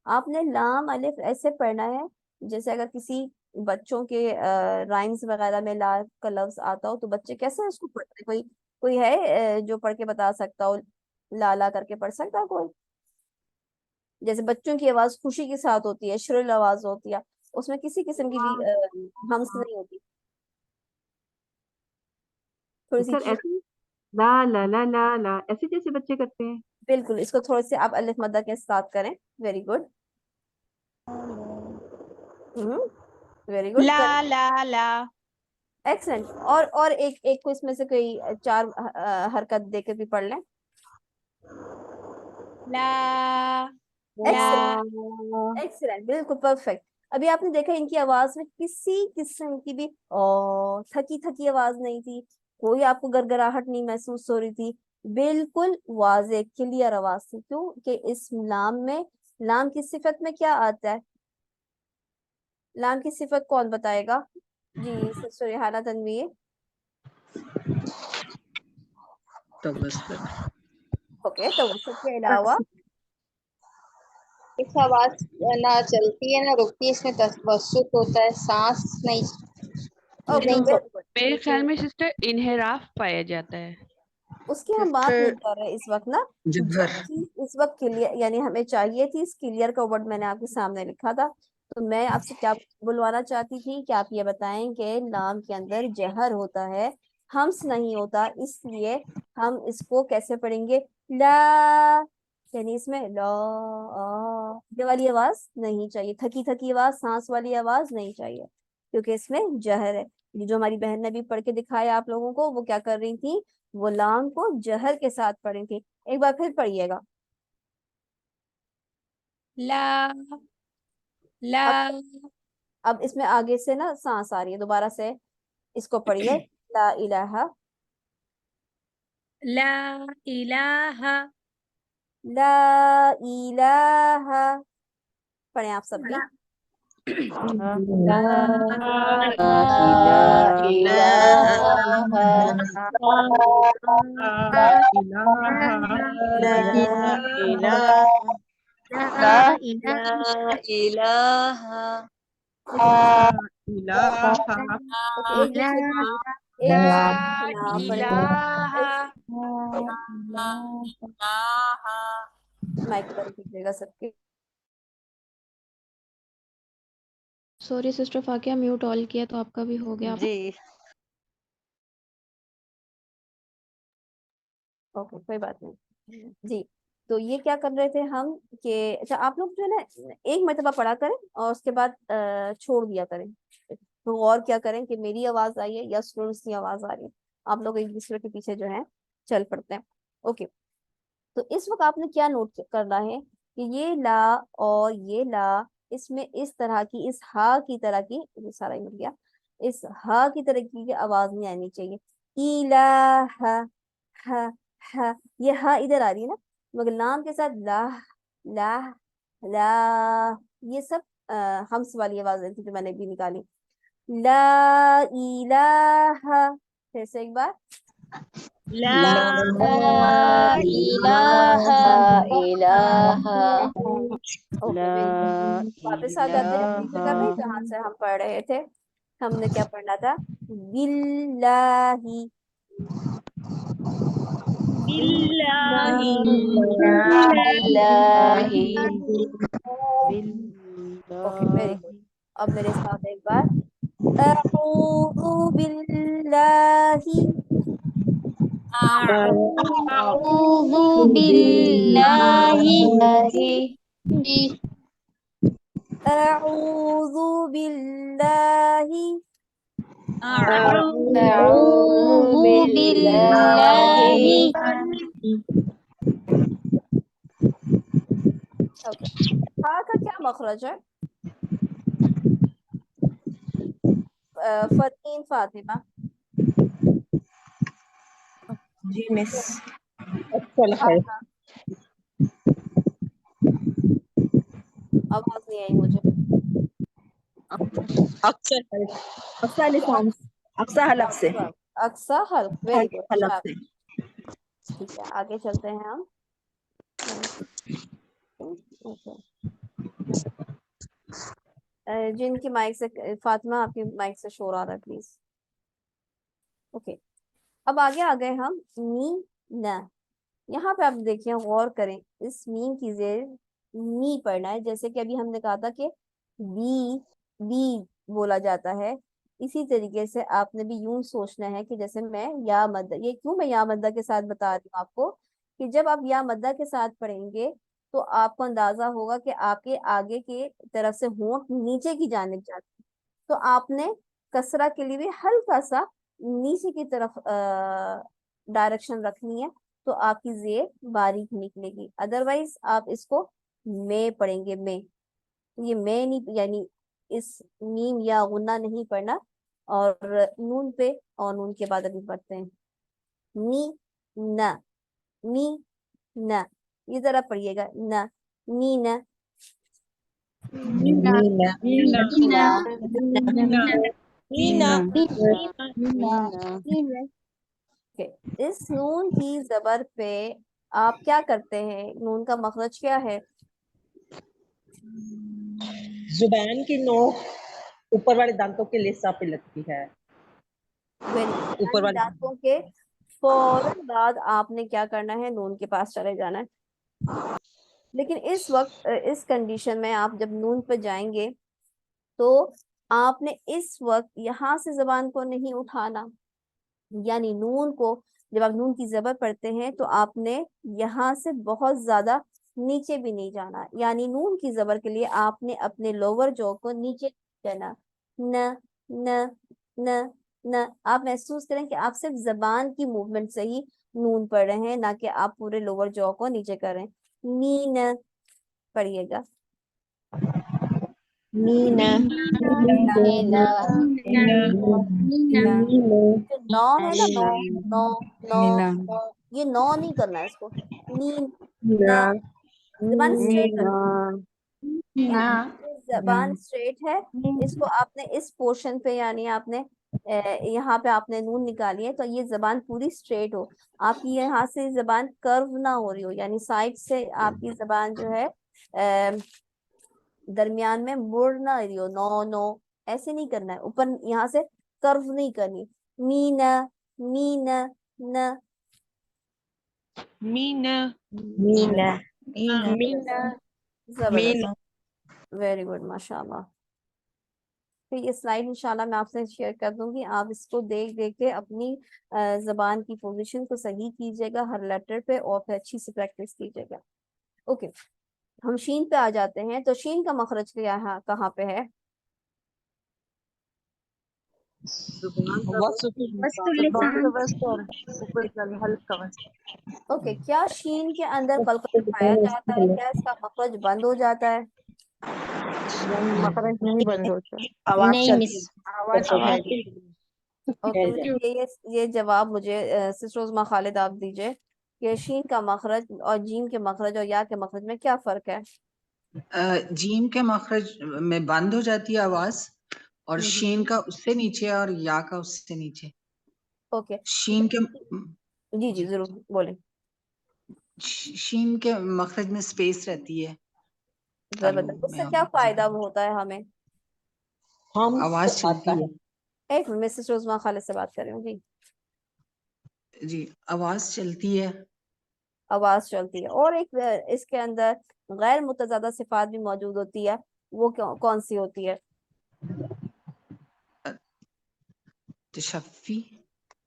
आपने लाम अलिफ ऐसे पढ़ना है जैसे अगर किसी बच्चों के राइम्स वगैरह में ला का लफ्ज आता हो तो बच्चे कैसे उसको पढ़ते, कोई कोई है जो पढ़ के बता सकता हो, लाला करके पढ़ सकता है कोई? जैसे बच्चों की आवाज खुशी के साथ होती है, श्रिल आवाज होती है, उसमें किसी किस्म की भी हम्स नहीं होती, थोड़ी सी सर ऐसे ला ला ला ला ला ऐसे जैसे बच्चे करते हैं। बिल्कुल, इसको थोड़े से आप अलिफ मद्दा के साथ करें। वेरी गुड, वेरी गुड, ला ला ला। एक्सेलेंट। और एक एक को इसमें से कोई चार हरकत देकर भी पढ़ लें। ला एक्सेलेंट, एक्सेलेंट, बिल्कुल परफेक्ट। अभी आपने देखा इनकी आवाज में किसी किस्म की भी थकी थकी आवाज नहीं थी, कोई आपको गरगराहट नहीं महसूस हो रही थी, बिल्कुल वाज़े क्लियर आवाज थी। क्यों कि इस लाम में, लाम की सिफत में क्या आता है, लाम की सिफत कौन बताएगा जी? सिस्टर रेहाना तनवीर। ओके, तो वसत के अलावा इस आवाज ना चलती है ना रुकती है, इसमें तवस्सुत होता है, सांस नहीं नहीं चलती। मेरे ख्याल में सिस्टर इनहेराफ पाया जाता है। उसकी हम बात नहीं कर रहे इस वक्त ना, जो चीज इस वक्त क्लियर, यानी हमें चाहिए थी इस क्लियर का वर्ड मैंने आपके सामने लिखा था। तो मैं आपसे क्या बुलवाना चाहती थी कि आप ये बताएं कि लाम के अंदर जहर होता है, हम्स नहीं होता, इसलिए हम इसको कैसे पढ़ेंगे? ला, यानी इसमें ला ये वाली आवाज नहीं चाहिए, थकी थकी आवाज, सांस वाली आवाज नहीं चाहिए, क्योंकि इसमें जहर है। ये जो हमारी बहन ने भी पढ़ के दिखाया आप लोगों को, वो क्या कर रही थी, वो लाम को जहर के साथ पढ़ी थी। एक बार फिर पढ़िएगा, ला ला। अब इसमें आगे से ना सांस आ रही है, दोबारा से इसको पढ़िए, ला इलाहा ला इलाहा ला इलाहा। पढ़ें आप सब भी। माइक बंद कीजिएगा सबके। सॉरी सिस्टर फाकिया, म्यूट ऑल किया तो आपका भी हो गया। जी ओके, कोई बात नहीं जी। तो ये क्या कर रहे थे हम कि अच्छा आप लोग जो है ना एक मरतबा पढ़ा करें और उसके बाद छोड़ दिया करें। तो और क्या करें कि मेरी आवाज आई है या स्टूडेंट्स की आवाज आ रही है, आप लोग एक दूसरे के पीछे जो है चल पड़ते हैं। ओके, तो इस वक्त आपने क्या नोट करना है कि ये ला और ये ला, इसमें इस तरह की, इस हा की तरह की, ये सारा ही मिल गया, इस हा की तरह की आवाज नहीं आनी चाहिए। इलाहा, हा हा, ये हा इधर आ रही है ना, मगर लाम के साथ ला ला ला, ये सब हम्स वाली आवाज थी जो मैंने भी निकाली। ला इलाहा, फिर से एक बार, ला इलाहा इलाहा ओके वापस आ जाते हैं अपनी जगह पे जहाँ से हम पढ़ रहे थे। हमने क्या पढ़ना था? बिल्लाही बिल्लाहि ओके वेरी गुड। अब मेरे साथ एक बार अऊज़ु बिल्लाही अऊज़ु बिल्लाहि अऊज़ु बिल्लाही अऊज़ु बिल्लाहि ओके हा का क्या मखरज है? फरहीन फातिमा जी मिस। हाँ हाँ आवाज नहीं आई मुझे। अक्सर अक्सा लिसान अक्सा हलफ से अक्सा अक्सा हल्क वेरी गुड हलफ शाबाश। से। ठीक है आगे चलते हैं हम। ओके जिनकी माइक से फातिमा आपकी माइक से शोर आ रहा है प्लीज। ओके अब आगे आ गए हम नी न। यहाँ पे आप देखिए गौर करें इस मीम की जेर नी पढ़ना है जैसे कि अभी हमने कहा था कि बी बोला जाता है। इसी तरीके से आपने भी यूं सोचना है कि जैसे मैं या मद्दा, ये क्यों मैं या मद्दा के साथ बता रही हूँ आपको कि जब आप या मद्दा के साथ पढ़ेंगे तो आपको अंदाजा होगा कि आपके आगे के तरफ से होंठ नीचे की जानिब जाते हैं। तो आपने कसरा के लिए भी हल्का सा नीचे की तरफ डायरेक्शन रखनी है तो आपकी जेर बारीक निकलेगी। अदरवाइज आप इसको में पढ़ेंगे में, तो ये में नहीं यानी इस मीम या गुन्ना नहीं पढ़ना। और नून पे और नून के बाद अभी पढ़ते हैं नी न ये जरा पढ़िएगा न नी न मीना मीना इस नून की जबर पे आप क्या करते हैं? नून का मखरज क्या है? जुबान की नोक ऊपर वाले दांतों के लिसा पे लगती है। Very good. ऊपर वाले दांतों के फौरन बाद आपने क्या करना है? नून के पास चले जाना है। लेकिन इस वक्त इस कंडीशन में आप जब नून पर जाएंगे तो आपने इस वक्त यहाँ से जबान को नहीं उठाना, यानी नून को जब आप नून की जबर पढ़ते हैं तो आपने यहाँ से बहुत ज्यादा नीचे भी नहीं जाना, यानी नून की जबर के लिए आपने अपने लोअर जॉ को नीचे जाना। न न न न आप महसूस करें कि आप सिर्फ जबान की मूवमेंट से ही नून पढ़ रहे हैं, ना कि आप पूरे लोअर जॉ को नीचे कर रहे हैं। नी न पढ़िएगा मीना नौ है ना नौ नौ नौ नौ ये नौ नहीं करना है इसको। नी न जबान स्ट्रेट रखनी, जबान स्ट्रेट है। इसको आपने इस पोर्शन पे यानी आपने यहाँ पे आपने नून निकाली है तो ये जबान पूरी स्ट्रेट हो। आपकी यहाँ से जबान कर्व ना हो रही हो, यानी साइड से आपकी जबान जो है दरमियान में मुड़ ना रही हो। नो नो ऐसे नहीं करना है, ऊपर यहाँ से कर्व नहीं करनी। मीना मीना न मीना मीना जबरदस्त वेरी गुड माशाल्लाह। तो ये स्लाइड इंशाल्लाह मैं आपसे शेयर कर दूंगी, आप इसको देख देख के अपनी जबान की पोजीशन को सही कीजिएगा हर लेटर पे और फिर अच्छी से प्रैक्टिस कीजिएगा। ओके हम शीन पे आ जाते हैं। तो शीन का मखरज यहाँ कहाँ पे है? ओके क्या शीन के अंदर कलकल पाया जाता है? क्या इसका मखरज बंद हो जाता है? मखरज नहीं बंद होता, आवाज नहीं चलती मिस है। ओके मुझे ये जवाब मुझे सिस्टर उस्मा खालिद आप दीजिए कि शीन का मखरज और जीम के मखरज और या के मखरज में क्या फर्क है? जीम के मखरज में बंद हो जाती है आवाज और शीन का उससे नीचे और या का उससे नीचे। ओके शीन के जी जी जरूर बोले। शीन के मखरज में स्पेस रहती है। जबरदस्त। उससे क्या फायदा होता है हमें? हम आवाज चलती है। एक मिनट, मिसेस रोजमा खालिद से बात कर रही हूँ जी। जी आवाज चलती है। आवाज चलती है। और एक इसके अंदर गैर मुतज़ादा सिफात भी मौजूद होती है, वो कौन सी होती है? तशफ़ी।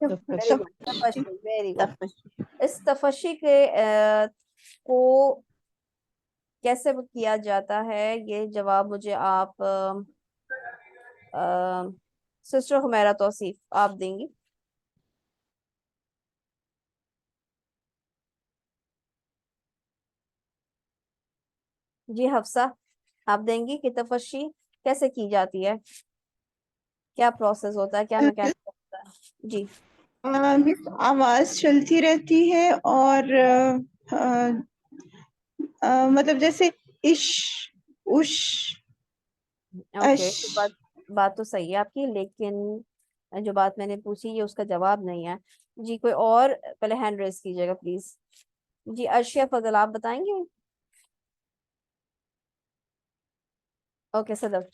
वेरी गुड, तफशी, वेरी गुड। इस तफशी के को कैसे किया जाता है, ये जवाब मुझे आप सिस्टर हुमैरा तौसीफ आप देंगी। जी हफ्सा आप देंगी कि तफशी कैसे की जाती है, क्या प्रोसेस होता है, क्या मैकेनिज्म होता है? जी मिस आवाज चलती रहती है और मतलब जैसे इश उश ओके, अश। तो बात तो सही है आपकी, लेकिन जो बात मैंने पूछी ये उसका जवाब नहीं है जी। कोई और पहले हैंड रेस कीजिएगा प्लीज। जी अर्शिया फजल आप बताएंगे? ओके सदफ।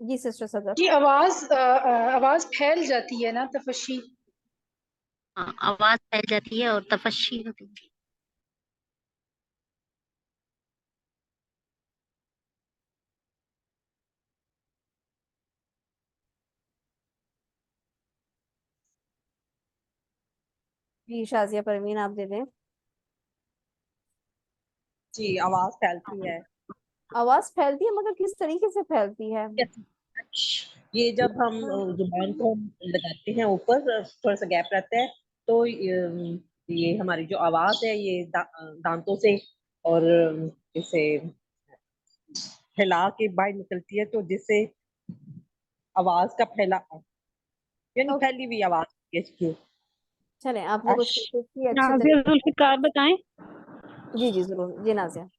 जी सिस्टर सदफ। जी आवाज फैल जाती है ना, तफशी। हाँ, आवाज फैल जाती है और तफशी होती है। जी शाजिया परवीन आप दे दें। जी आवाज फैलती है। आवाज फैलती है, मगर किस तरीके से फैलती है? ये जब हम जुबान को हम लगाते हैं ऊपर, थोड़ा सा गैप रहता है, तो ये हमारी जो आवाज है ये दांतों से और इसे हिला के बाहर निकलती है, तो जिससे आवाज का यानी फैली हुई आवाज है इसकी। चले आपने कुछ कोशिश की अच्छे नाज़िया तरीके से। जुल्फिकार बताएं। जी जी जरूर जी नाज़िया।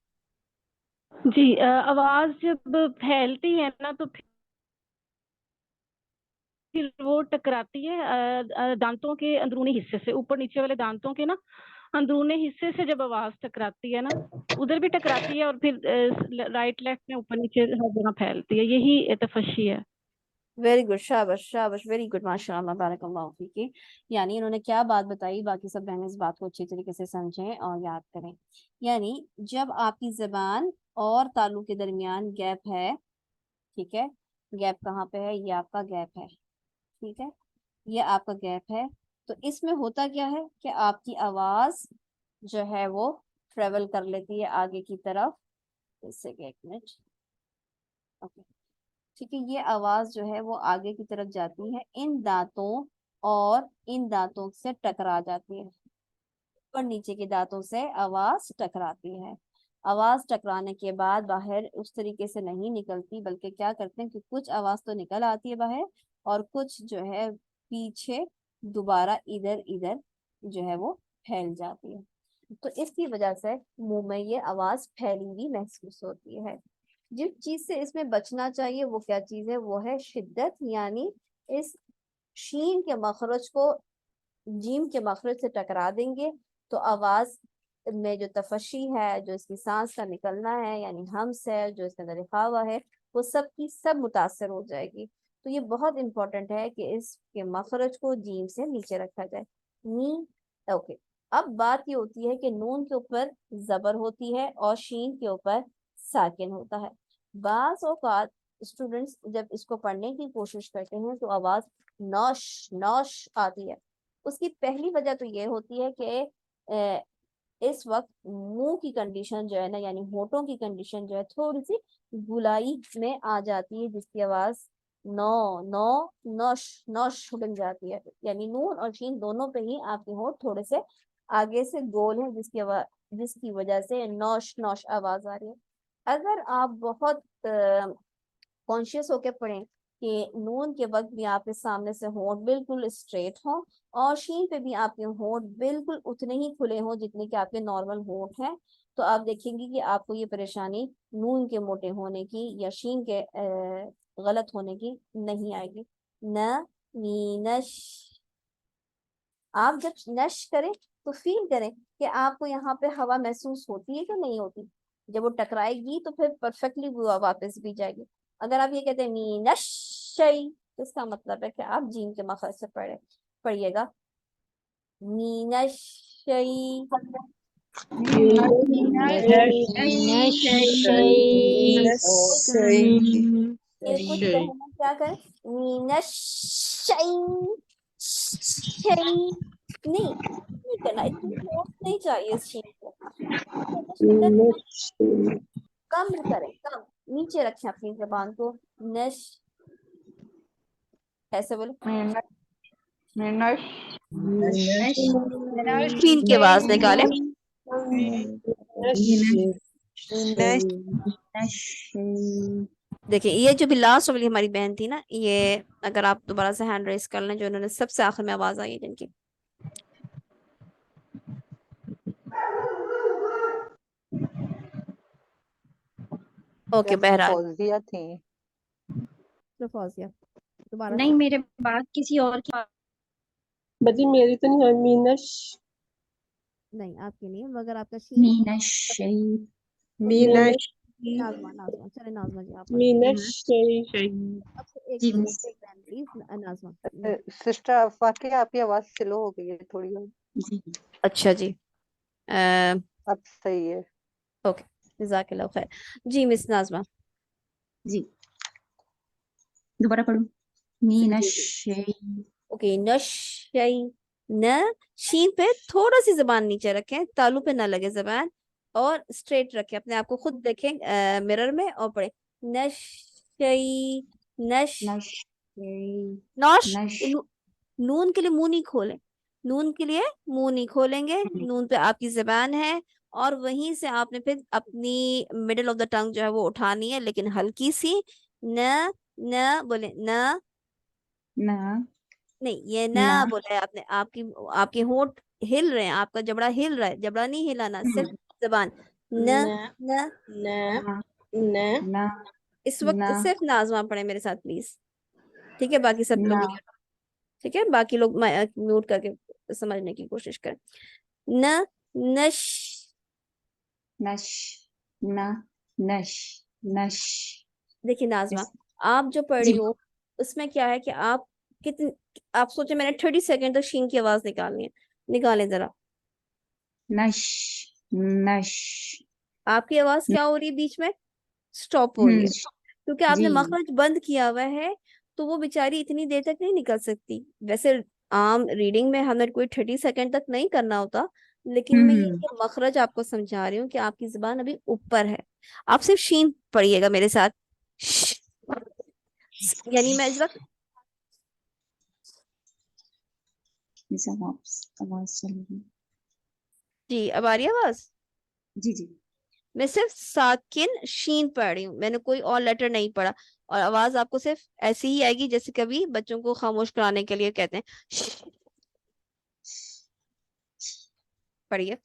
जी आवाज जब फैलती है ना तो फिर वो टकराती है दांतों के अंदरूनी हिस्से से, ऊपर नीचे वाले दांतों के ना अंदरूनी हिस्से से जब आवाज टकराती है ना, उधर भी टकराती है और फिर राइट लेफ्ट में ऊपर नीचे हर जगह फैलती है। यही तफशी है। वेरी गुड, शाबाश शाबाश, वेरी गुड, माशाल्लाह बारकल्लाहु फीकी। यानी इन्होंने क्या बात बताई, बाकी सब बहनें इस बात को अच्छी तरीके से समझें और याद करें। यानी जब आपकी जबान और तालु के दरमियान गैप है, ठीक है, गैप कहाँ पे है? ये आपका गैप है, ठीक है, ये आपका गैप है। तो इसमें होता क्या है कि आपकी आवाज जो है वो ट्रेवल कर लेती है आगे की तरफ। इससे एक मिनट, ओके, ठीक है, ये आवाज जो है वो आगे की तरफ जाती है, इन दांतों और इन दांतों से टकरा जाती है, ऊपर नीचे के दांतों से आवाज टकराती है। आवाज टकराने के बाद बाहर उस तरीके से नहीं निकलती, बल्कि क्या करते हैं कि कुछ आवाज तो निकल आती है बाहर और कुछ जो है पीछे दोबारा इधर इधर जो है वो फैल जाती है। तो इसकी वजह से मुंह में ये आवाज फैली हुई महसूस होती है। जिस चीज से इसमें बचना चाहिए वो क्या चीज है? वो है शिद्दत, यानी इस शीन के मखरज को जीम के मखरज से टकरा देंगे तो आवाज में जो तफशी है, जो इसकी सांस का निकलना है, यानी हम्स है, जो इसके अंदर लिखा हुआ है, वो सब की सब मुतासर हो जाएगी। तो ये बहुत इंपॉर्टेंट है कि इसके मखरज को जीम से नीचे रखा जाए। नी ओके। अब बात ये होती है कि नून के ऊपर जबर होती है और शीन के ऊपर साकिन होता है। बाज़ औक़ात स्टूडेंट्स जब इसको पढ़ने की कोशिश करते हैं तो आवाज नौश नौश आती है। उसकी पहली वजह तो ये होती है कि इस वक्त मुंह की कंडीशन जो है ना, यानी होठों की कंडीशन जो है थोड़ी सी गुलाई में आ जाती है, जिसकी आवाज नो नो नौश नौश बन जाती है। यानी नून और शीन दोनों पे ही आपके होठ थोड़े से आगे से गोल है, जिसकी वजह से नौश नौश आवाज आ रही है। अगर आप बहुत कॉन्शियस होकर पढ़ें कि नून के वक्त भी आपके सामने से होंठ बिल्कुल स्ट्रेट हों और शीन पे भी आपके होंठ बिल्कुल उतने ही खुले हों जितने कि आपके नॉर्मल होंठ हैं, तो आप देखेंगे कि आपको ये परेशानी नून के मोटे होने की या शीन के गलत होने की नहीं आएगी। न नी नश, आप जब नश करें तो फील करें कि आपको यहाँ पे हवा महसूस होती है कि नहीं होती। जब वो टकराएगी तो फिर परफेक्टली वो वापस भी जाएगी। अगर आप ये कहते हैं मीनशई, तो इसका मतलब है कि आप जीम के मखरज से पढ़िएगा मीनशई। ये कुछ कहना क्या करें, नहीं करना, इतनी फोर्स नहीं चाहिए इस चीज को। कम करें, कम नीचे रखें अपनी जबान को। नश ऐसे बोलो, शीन की आवाज निकालें। देखिए ये जो भी लास्ट वाली हमारी बहन थी ना, ये अगर आप दोबारा से हैंड रेस कर लें, जो उन्होंने सबसे आखिर में आवाज आई है जिनकी। ओके बहरहाल फौजिया थी। तो फौजिया दोबारा नहीं, मेरे बात किसी और की बजी मेरी तो नहीं है। मीनश नहीं, आपकी नहीं है, मगर आपका मीनश नाजमा, नाजमा चले, नाजमा जी आप मीनश एक प्लीज नाजमा। सिस्टर वाकई आपकी आवाज स्लो हो गई है थोड़ी। अच्छा जी, अब सही है। ओके जज़ाकल्लाह खैर। जी मिस नाजमा जी, दोबारा पढ़ूं। ओके नशई, न शीन पे थोड़ा सी जबान नीचे रखें, तालू पे ना लगे जबान, और स्ट्रेट रखें अपने आप को, खुद देखें मिरर में और पढ़े नशई। नश नून के लिए मुंह नहीं खोलें, नून के लिए मुंह नहीं खोलेंगे, नून पे आपकी जबान है, और वहीं से आपने फिर अपनी मिडिल ऑफ द टंग जो है वो उठानी है, लेकिन हल्की सी। न न बोले, न नहीं, ये ना बोला है आपने, आपके होंठ हिल रहे हैं, आपका जबड़ा हिल रहा है, जबड़ा नहीं हिलाना, सिर्फ जबान। न न इस वक्त सिर्फ नाजमा पढ़े मेरे साथ प्लीज, ठीक है? बाकी सब लोग ठीक है, बाकी लोग म्यूट करके समझने की कोशिश करें। न नश देखिए नाजमा, आप जो पढ़ रही हो उसमें क्या है कि आप कितने, आप सोचे मैंने 30 सेकंड तक शीन की आवाज निकालनी है, निकालें जरा। आपकी आवाज क्या हो रही है, बीच में स्टॉप हो रही है, क्योंकि आपने मखरज बंद किया हुआ है, तो वो बेचारी इतनी देर तक नहीं निकल सकती। वैसे आम रीडिंग में हमें कोई 30 सेकंड तक नहीं करना होता, लेकिन मैं ये मखरज आपको समझा रही हूँ कि आपकी जुबान अभी ऊपर है। आप सिर्फ शीन पढ़िएगा मेरे साथ, यानी मैं इस वक्त जी, अब आ रही है आवाज? जी मैं सिर्फ साकिन शीन पढ़ रही हूँ, मैंने कोई और लेटर नहीं पढ़ा, और आवाज आपको सिर्फ ऐसी ही आएगी जैसे कभी बच्चों को खामोश कराने के लिए कहते हैं। पढ़िए,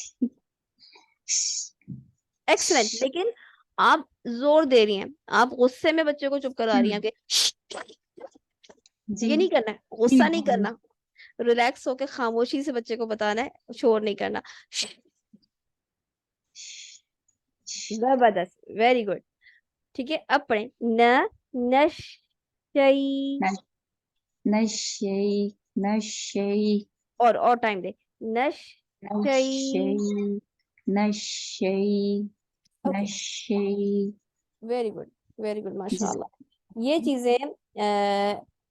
एक्सलेंट। लेकिन आप जोर दे रही हैं, आप गुस्से में बच्चों को चुप करा रही हैं कि ये नहीं करना है, गुस्सा नहीं करना, रिलैक्स होकर खामोशी से बच्चे को बताना है, शोर नहीं करना। जबरदस्त, वेरी गुड, ठीक है। अब पढ़ें न नशई और टाइम दे, वेरी गुड, वेरी गुड, माशाल्लाह। ये चीजें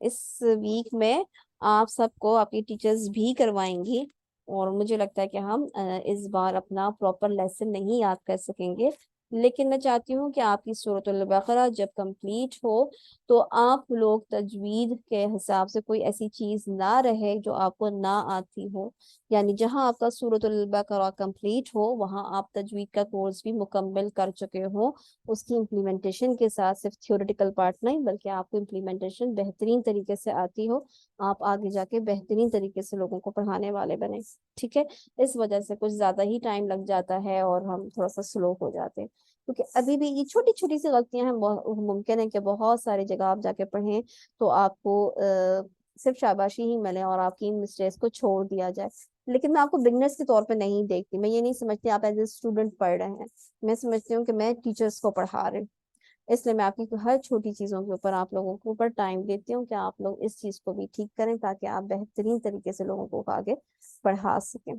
इस वीक में आप सबको आपकी टीचर्स भी करवाएंगी, और मुझे लगता है कि हम इस बार अपना प्रॉपर लेसन नहीं याद कर सकेंगे, लेकिन मैं चाहती हूँ कि आपकी सूरतुल बकरा जब कंप्लीट हो तो आप लोग तजवीद के हिसाब से कोई ऐसी चीज ना रहे जो आपको ना आती हो, यानी जहां आपका सूरतुल बकरा कंप्लीट हो वहां आप तजवीद का कोर्स भी मुकम्मल कर चुके हो, उसकी इम्प्लीमेंटेशन के साथ सिर्फ थियोरेटिकल पार्ट नहीं बल्कि आपको इम्प्लीमेंटेशन बेहतरीन तरीके से आती हो, आप आगे जाके बेहतरीन तरीके से लोगों को पढ़ाने वाले बने, ठीक है? इस वजह से कुछ ज्यादा ही टाइम लग जाता है और हम थोड़ा सा स्लो हो जाते हैं, क्योंकि अभी भी ये छोटी छोटी सी गलतियां हैं। मुमकिन है कि बहुत सारी जगह आप जाके पढ़ें तो आपको सिर्फ शाबाशी ही मिले और आपकी इन मिस्टेक्स को छोड़ दिया जाए। लेकिन मैं आपको बिगनर्स के तौर पे नहीं देखती, मैं ये नहीं समझती आप एज ए स्टूडेंट पढ़ रहे हैं, मैं समझती हूँ कि मैं टीचर्स को पढ़ा रही हूँ। इसलिए मैं आपकी हर छोटी चीजों के ऊपर आप लोगों को ऊपर टाइम देती हूँ कि आप लोग इस चीज को भी ठीक करें ताकि आप बेहतरीन तरीके से लोगों को आगे पढ़ा सकें।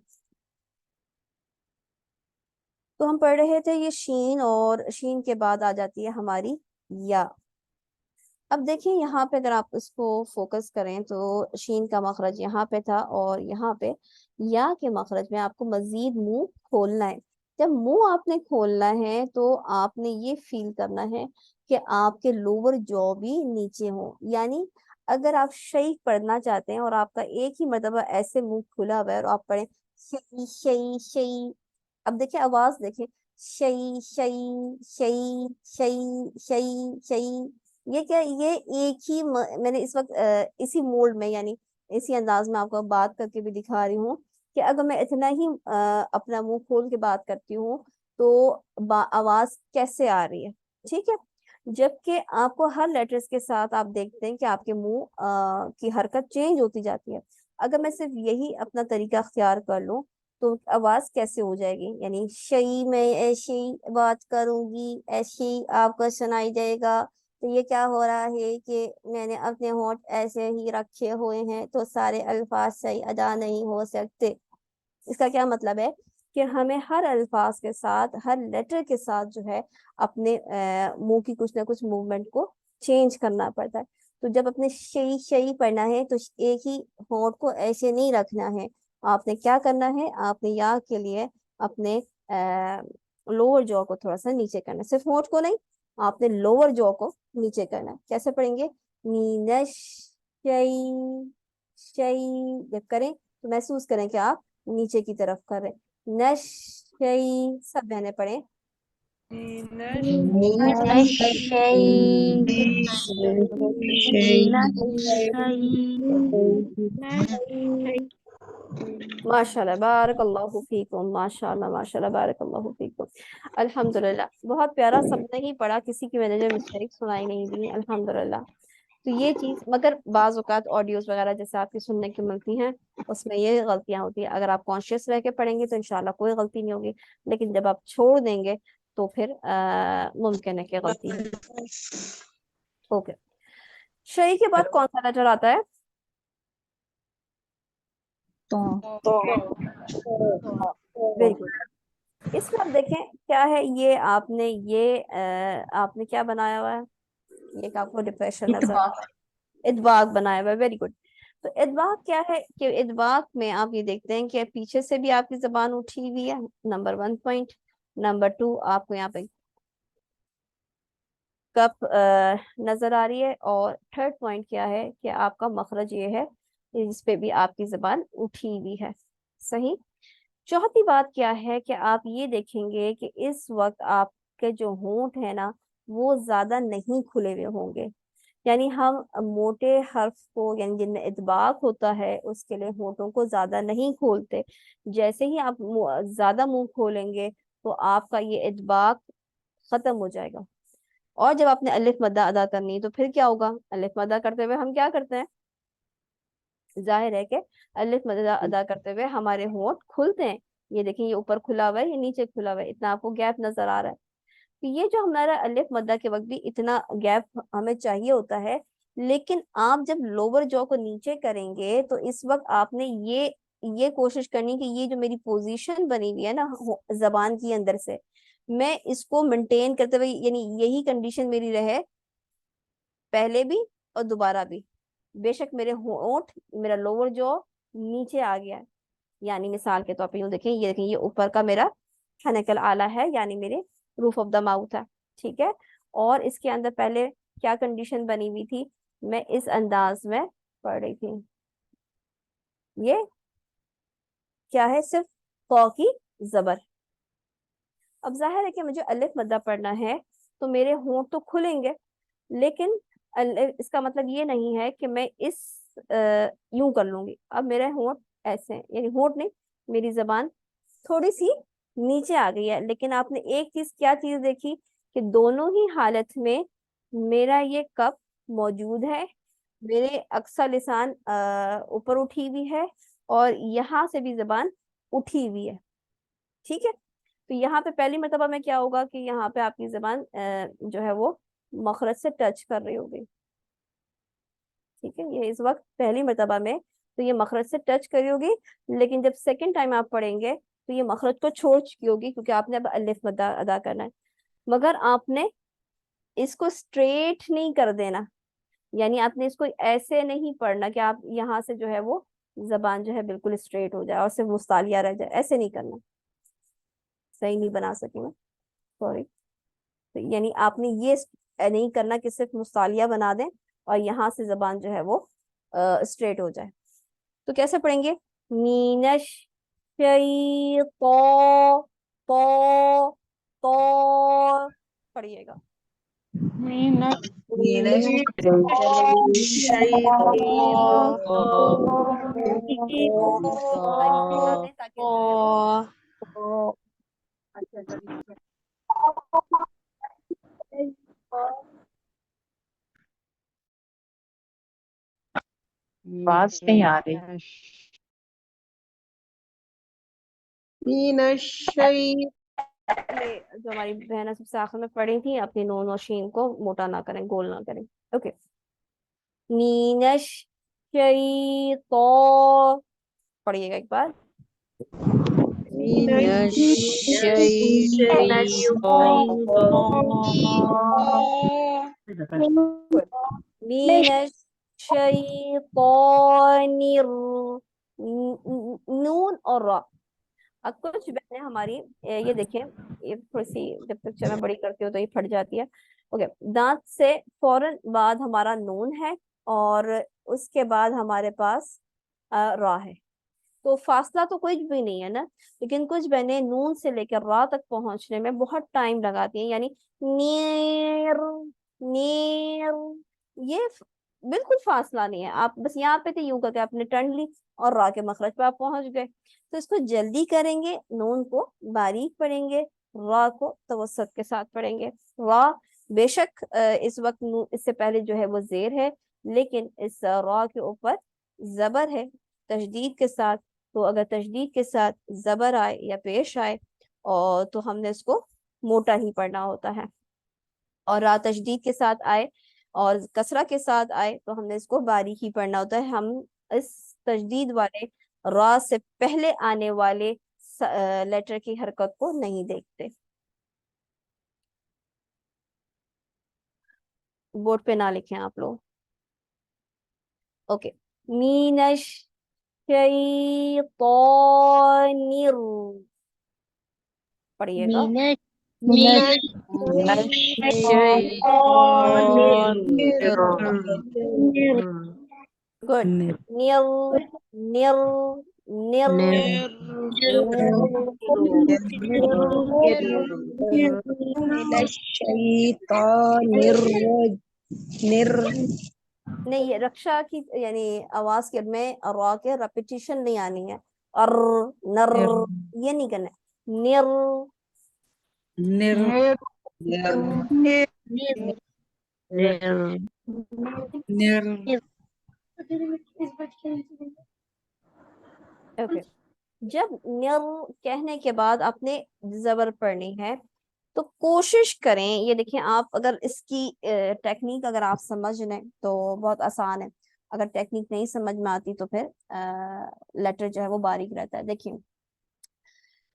तो हम पढ़ रहे थे ये शीन, और शीन के बाद आ जाती है हमारी या। अब देखिए यहाँ पे अगर आप इसको फोकस करें तो शीन का मखरज यहाँ पे था और यहाँ पे या के मखरज में आपको मजीद मुंह खोलना है। जब मुंह आपने खोलना है तो आपने ये फील करना है कि आपके लोअर जॉ भी नीचे हो, यानी अगर आप शई पढ़ना चाहते हैं और आपका एक ही मतलब ऐसे मुंह खुला हुआ है और आप पढ़े शई शई शई, अब देखिए आवाज देखिए शई शई शई शई शई शई, ये क्या, ये एक ही मैंने इस वक्त इसी मोड में यानी इसी अंदाज में आपको बात करके भी दिखा रही हूँ कि अगर मैं इतना ही अपना मुंह खोल के बात करती हूँ तो आवाज कैसे आ रही है, ठीक है। जबकि आपको हर लेटर्स के साथ आप देखते हैं कि आपके मुंह की हरकत चेंज होती जाती है। अगर मैं सिर्फ यही अपना तरीका अख्तियार कर लूँ तो आवाज कैसे हो जाएगी, यानी शई मैं ऐसी बात करूंगी ऐसे ही आपको सुनाई देगा। तो ये क्या हो रहा है कि मैंने अपने होंठ ऐसे ही रखे हुए हैं तो सारे अल्फाज सही अदा नहीं हो सकते। इसका क्या मतलब है कि हमें हर अल्फाज के साथ हर लेटर के साथ जो है अपने मुंह की कुछ ना कुछ मूवमेंट को चेंज करना पड़ता है। तो जब अपने शई शई पढ़ना है तो एक ही होंठ को ऐसे नहीं रखना है, आपने क्या करना है, आपने या के लिए अपने लोअर जॉ को थोड़ा सा नीचे करना है, सिर्फ होंठ को नहीं, आपने लोअर जॉ को नीचे करना है। कैसे पढ़ेंगे, नीनश शई शई, जब करें तो महसूस करें कि आप नीचे की तरफ कर रहे हैं। नश शई, सब बहने पढ़े माशाल्लाह बारकल्लाहु फीकुम, माशाल्लाह माशाल्लाह बारकल्लाहु फीकुम। अल्हम्दुलिल्लाह, बहुत प्यारा, सबने ही पढ़ा, किसी की मैंने जो मिस्टेक सुनाई नहीं दी, अल्हम्दुलिल्लाह। तो ये चीज, मगर बाज औकात ऑडियोज वगैरह जैसे आपकी सुनने की मिलती हैं उसमें ये गलतियां होती है। अगर आप कॉन्शियस रह के पढ़ेंगे तो इंशाल्लाह कोई गलती नहीं होगी, लेकिन जब आप छोड़ देंगे तो फिर मुमकिन है कि गलती हो। ओके, शई के बाद कौन सा लेटर आता है? Very good. इसमें आप देखें क्या है, ये आपने क्या बनाया हुआ है, ये आपको डिप्रेशन नजर आ रहा है, इदबाक बनाया हुआ है। Very good. तो इदबाक क्या है कि इदबाक में आप ये देखते हैं कि पीछे से भी आपकी जबान उठी हुई है, नंबर 1 पॉइंट। नंबर 2, आपको यहाँ पे कप नजर आ रही है। और थर्ड पॉइंट क्या है कि आपका मखरज ये है जिस पे भी आपकी जबान उठी हुई है, सही। चौथी बात क्या है कि आप ये देखेंगे कि इस वक्त आपके जो होंठ है ना वो ज्यादा नहीं खुले हुए होंगे, यानी हम मोटे हर्फ को यानी जिनमें इतबाक होता है उसके लिए होंठों को ज्यादा नहीं खोलते। जैसे ही आप ज्यादा मुंह खोलेंगे तो आपका ये इतबाक खत्म हो जाएगा। और जब आपने अलिफ मद्दा अदा करनी है तो फिर क्या होगा, अलिफ मद्दा करते हुए हम क्या करते हैं, जाहिर है कि अलिफ मद्दा अदा करते हुए हमारे होंठ खुलते हैं। ये देखिए, ये ऊपर खुला हुआ है, ये नीचे खुला हुआ है, इतना आपको गैप नजर आ रहा है। तो ये जो हमारा अलिफ मद्दा के वक्त भी इतना गैप हमें चाहिए होता है, लेकिन आप जब लोअर जॉ को नीचे करेंगे तो इस वक्त आपने ये कोशिश करनी कि ये जो मेरी पोजीशन बनी हुई है ना जबान की अंदर से, मैं इसको मेंटेन करते हुए, यानी यही कंडीशन मेरी रहे पहले भी और दोबारा भी। बेशक मेरे होंठ, मेरा लोअर जॉ नीचे आ गया है, यानी मिसाल के तौर पे यूं देखें, ये देखें, ये ऊपर का मेरा हनकल आला है, यानी मेरे रूफ ऑफ द माउथ है, ठीक है। और इसके अंदर पहले क्या कंडीशन बनी हुई थी, मैं इस अंदाज में पढ़ रही थी। ये क्या है, सिर्फ कौ की जबर। अब जाहिर है कि मुझे अलिफ मद्दा पढ़ना है तो मेरे होंठ तो खुलेंगे, लेकिन इसका मतलब ये नहीं है कि मैं इस यूं कर लूंगी। अब मेरे होंठ ऐसे हैं, यानी होंठ नहीं, मेरी जबान थोड़ी सी नीचे आ गई है। लेकिन आपने एक चीज, क्या चीज देखी कि दोनों ही हालत में मेरा ये कप मौजूद है मेरे अक्सा लिसान ऊपर उठी हुई है और यहाँ से भी जबान उठी हुई है, ठीक है। तो यहाँ पे पहली मर्तबा में क्या होगा कि यहाँ पे आपकी जबान जो है वो मखरज से टच कर रही होगी, ठीक है। ये इस वक्त पहली मर्तबा में तो ये मखरज से टच करी होगी, लेकिन जब सेकंड टाइम आप पढ़ेंगे तो ये मखरज को छोड़ चुकी होगी, क्योंकि आपने अब अलिफ मद अदा करना है। मगर आपने इसको स्ट्रेट नहीं कर देना, यानी आपने इसको ऐसे नहीं पढ़ना कि आप यहाँ से जो है वो जबान जो है बिल्कुल स्ट्रेट हो जाए और सिर्फ मुस्तालिया रह जाए, ऐसे नहीं करना। सही नहीं बना सकी मैं, सॉरी। तो यानी आपने ये नहीं करना कि सिर्फ मुस्तालिया बना दें और यहाँ से जबान जो है वो स्ट्रेट हो जाए। तो कैसे पढ़ेंगे? मीनश शैतो तो तो पढ़िएगा। आवाज नहीं आ रही। जो हमारी बहना सबसे आखिर में पढ़ी थी, अपनी नून और शीन को मोटा ना करें, गोल ना करें। ओके, मीनश शैतो पढ़िएगा एक बार। मीनश शैतानिर नून और रा। अब कुछ बहनें हमारी ये देखें, ये थोड़ी सी जब तक मैं बड़ी करती हूँ तो ये फट जाती है। ओके, दांत से फौरन बाद हमारा नून है और उसके बाद हमारे पास रा है। तो फासला तो कुछ भी नहीं है ना, लेकिन कुछ बहनें नून से लेकर रा तक पहुंचने में बहुत टाइम लगाती हैं, यानी नीर नीर, ये बिल्कुल फासला नहीं है। आप बस यहाँ पे थे यूं करके आपने टर्न ली और रा के मखरज पे आप पहुंच गए। तो इसको जल्दी करेंगे, नून को बारीक पढ़ेंगे, रा को तवस्सुत के साथ पढ़ेंगे। रा बेशक इस वक्त इससे पहले जो है वो जेर है, लेकिन इस रा के ऊपर जबर है तशदीद के साथ। तो अगर तशदीद के साथ जबर आए या पेश आए और तो हमने इसको मोटा ही पढ़ना होता है, और रा तशदीद के साथ आए और कसरा के साथ आए तो हमने इसको बारीक ही पढ़ना होता है। हम इस तशदीद वाले रा से पहले आने वाले लेटर की हरकत को नहीं देखते। बोर्ड पे ना लिखें आप लोग। ओके, मीनश शैतानिर पढ़िएगा। गुड। निर निर निर नहीं, ये रक्षा की यानी आवाज के में रा के रेपिटेशन नहीं आनी है, और नर ये नहीं करना है। निर ओके, जब निर कहने के बाद आपने जबर पढ़नी है तो कोशिश करें, ये देखिए आप अगर इसकी टेक्निक अगर आप समझ लें तो बहुत आसान है। अगर टेक्निक नहीं समझ में आती तो फिर लेटर जो है वो बारीक रहता है। देखिए,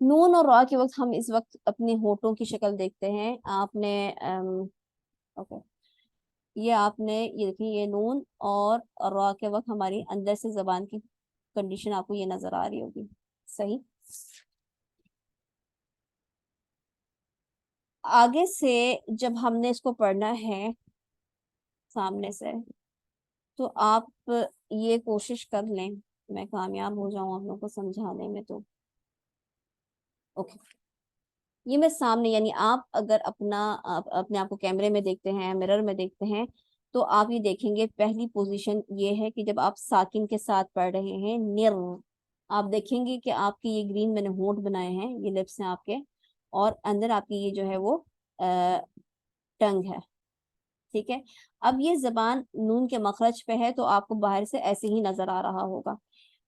नून और रा के वक्त हम इस वक्त अपने होठों की शक्ल देखते हैं। आपने ओके, ये आपने ये देखिए, ये नून और रा के वक्त हमारी अंदर से जबान की कंडीशन आपको ये नजर आ रही होगी, सही। आगे से जब हमने इसको पढ़ना है सामने से, तो आप ये कोशिश कर लें, मैं कामयाब हो जाऊं आप लोगों को समझाने में। तो ओके, ये मैं सामने, यानी आप अगर अपने आप को कैमरे में देखते हैं, मिरर में देखते हैं, तो आप ये देखेंगे पहली पोजीशन ये है कि जब आप साकिन के साथ पढ़ रहे हैं निर, आप देखेंगे कि आपके ये ग्रीन मैंने होंठ बनाए हैं, ये लिप्स हैं आपके, और अंदर आपकी ये जो है वो टंग है, ठीक है। अब ये जबान नून के मखरज पे है तो आपको बाहर से ऐसे ही नजर आ रहा होगा।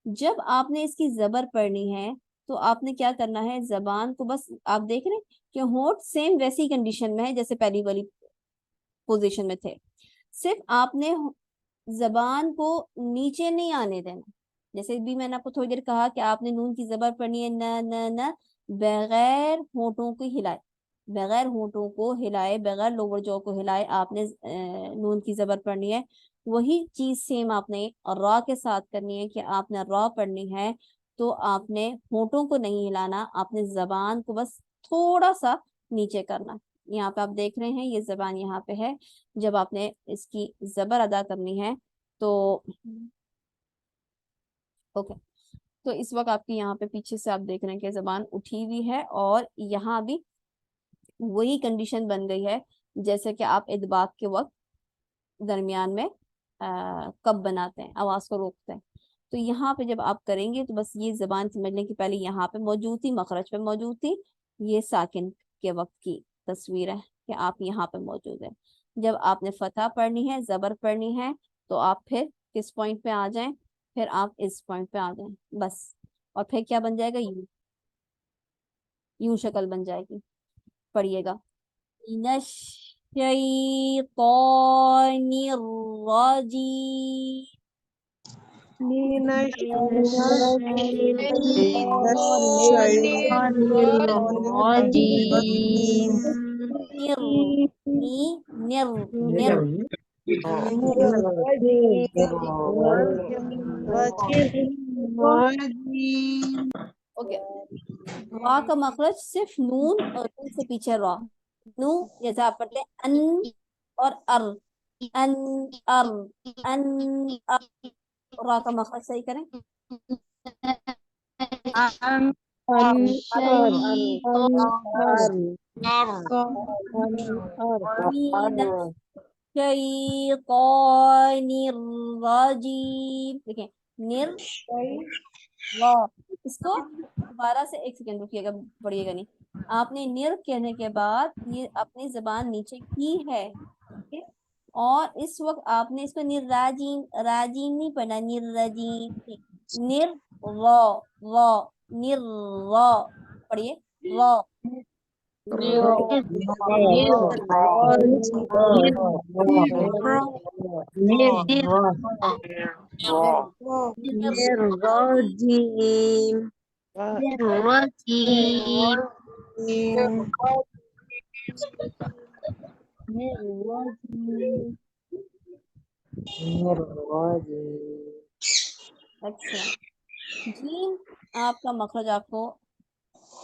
जब आपने इसकी जबर पढ़नी है तो आपने क्या करना है, जबान को बस आप देख रहे हैं कि होंठ सेम वैसी कंडीशन में है जैसे पहली वाली पोजीशन में थे, सिर्फ आपने जबान को नीचे नहीं आने देना। जैसे भी मैंने आपको थोड़ी देर कहा कि आपने नून की जबर पढ़नी है, न न न, बगैर होंठों को हिलाए, बगैर होंठों को हिलाए, बगैर लोअर जॉ को हिलाए आपने नून की जबर पढ़नी है। वही चीज सेम आपने रॉ के साथ करनी है कि आपने रॉ पढ़नी है तो आपने होंठों को नहीं हिलाना, आपने जबान को बस थोड़ा सा नीचे करना। यहाँ पे आप देख रहे हैं ये जबान यहाँ पे है। जब आपने इसकी जबर अदा करनी है तो ओके, तो इस वक्त आपकी यहाँ पे पीछे से आप देख रहे हैं कि जबान उठी हुई है और यहाँ भी वही कंडीशन बन गई है जैसे कि आप इदबाक के वक्त दरमियान में कब बनाते हैं, आवाज को रोकते हैं। तो यहाँ पे जब आप करेंगे तो बस ये जबान समझ लें कि पहले यहाँ पे मौजूद थी, मखरज पे मौजूद थी, ये साकिन के वक्त की तस्वीर है कि आप यहाँ पे मौजूद है। जब आपने फतह पढ़नी है, जबर पढ़नी है तो आप फिर किस पॉइंट पे आ जाएं, फिर आप इस पॉइंट पे आ जाएं बस। और फिर क्या बन जाएगा, यूं शक्ल बन जाएगी। पढ़िएगा, ओके। रा का मखरज सिर्फ नून और नून से पीछे रा, नू जैसे आप पढ़ते हैं अन और अर, अन अर, अन अर। रा का मखरज सही करें, देखिए निर वाह। इसको दोबारा से एक सेकेंड रुकिएगा, पढ़िएगा नहीं। आपने निर कहने के बाद ये अपनी जबान नीचे की है, ठीक है। और इस वक्त आपने इसको निर्राजीम, राजीम नहीं पढ़ना, निर्राजीम, निर वा निर वा, पढ़िए वा अच्छा। जीम आपका मखरज आपको,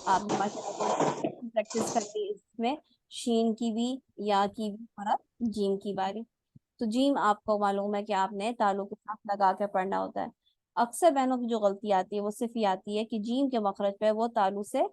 आपने माशाल्लाह प्रैक्टिस करके इसमें शीन की भी, या की भी, और अब जीम की बारी। तो जीम आपको मालूम है कि आपने तालु के साथ लगा के पढ़ना होता है। अक्सर बहनों की जो गलती आती है वो सिर्फ ये आती है कि जीम के मखरज पे वो तालु से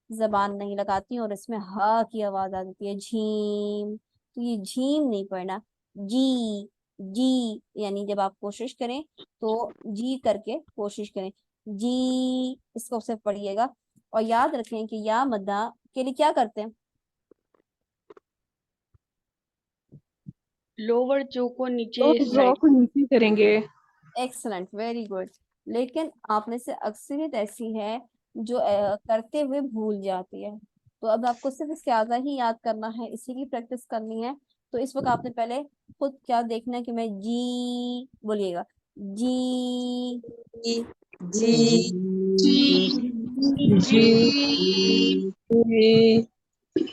जबान नहीं लगाती और इसमें हा की आवाज आ जाती है, झीम। तो ये झीम नहीं पढ़ना, जी जी, यानी जब आप कोशिश करें तो जी करके कोशिश करें, जी, इसको सिर्फ पढ़िएगा। और याद रखें कि या मद्दा के लिए क्या करते हैं, लोअर जो को नीचे ड्रॉ स्लाइड को नीचे करेंगे। Excellent, very good. लेकिन आप में से अक्सरियत ऐसी है जो करते हुए भूल जाती है। तो अब आपको सिर्फ इसके आधा ही याद करना है, इसी की प्रैक्टिस करनी है। तो इस वक्त आपने पहले खुद क्या देखना है कि मैं जी बोलिएगा, जी जी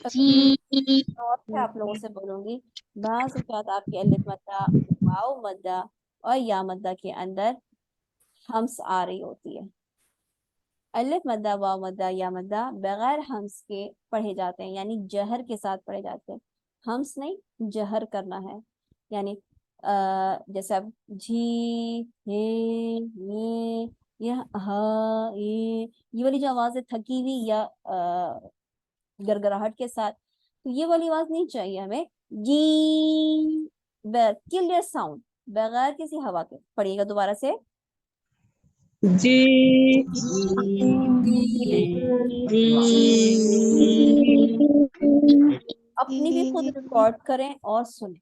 जी और फिर आप लोगों से बोलूंगी। बाज़ औक़ात आपके अलिफ मद्दा, वाव मद्दा और या मद्दा के अंदर हम्स आ रही होती है। अलिफ मद्दा, वाव मद्दा, या मद्दा बगैर हम्स के पढ़े जाते हैं, यानी जहर के साथ पढ़े जाते हैं। हम्स नहीं, जहर करना है। यानी जैसे अब झी, ये हा, ये वाली जो आवाज है थकी हुई या गरगराहट के साथ, तो ये वाली आवाज नहीं चाहिए हमें। जी, क्लियर साउंड बगैर किसी हवा के पढ़िएगा दोबारा से, जी अपनी भी खुद रिकॉर्ड करें और सुने।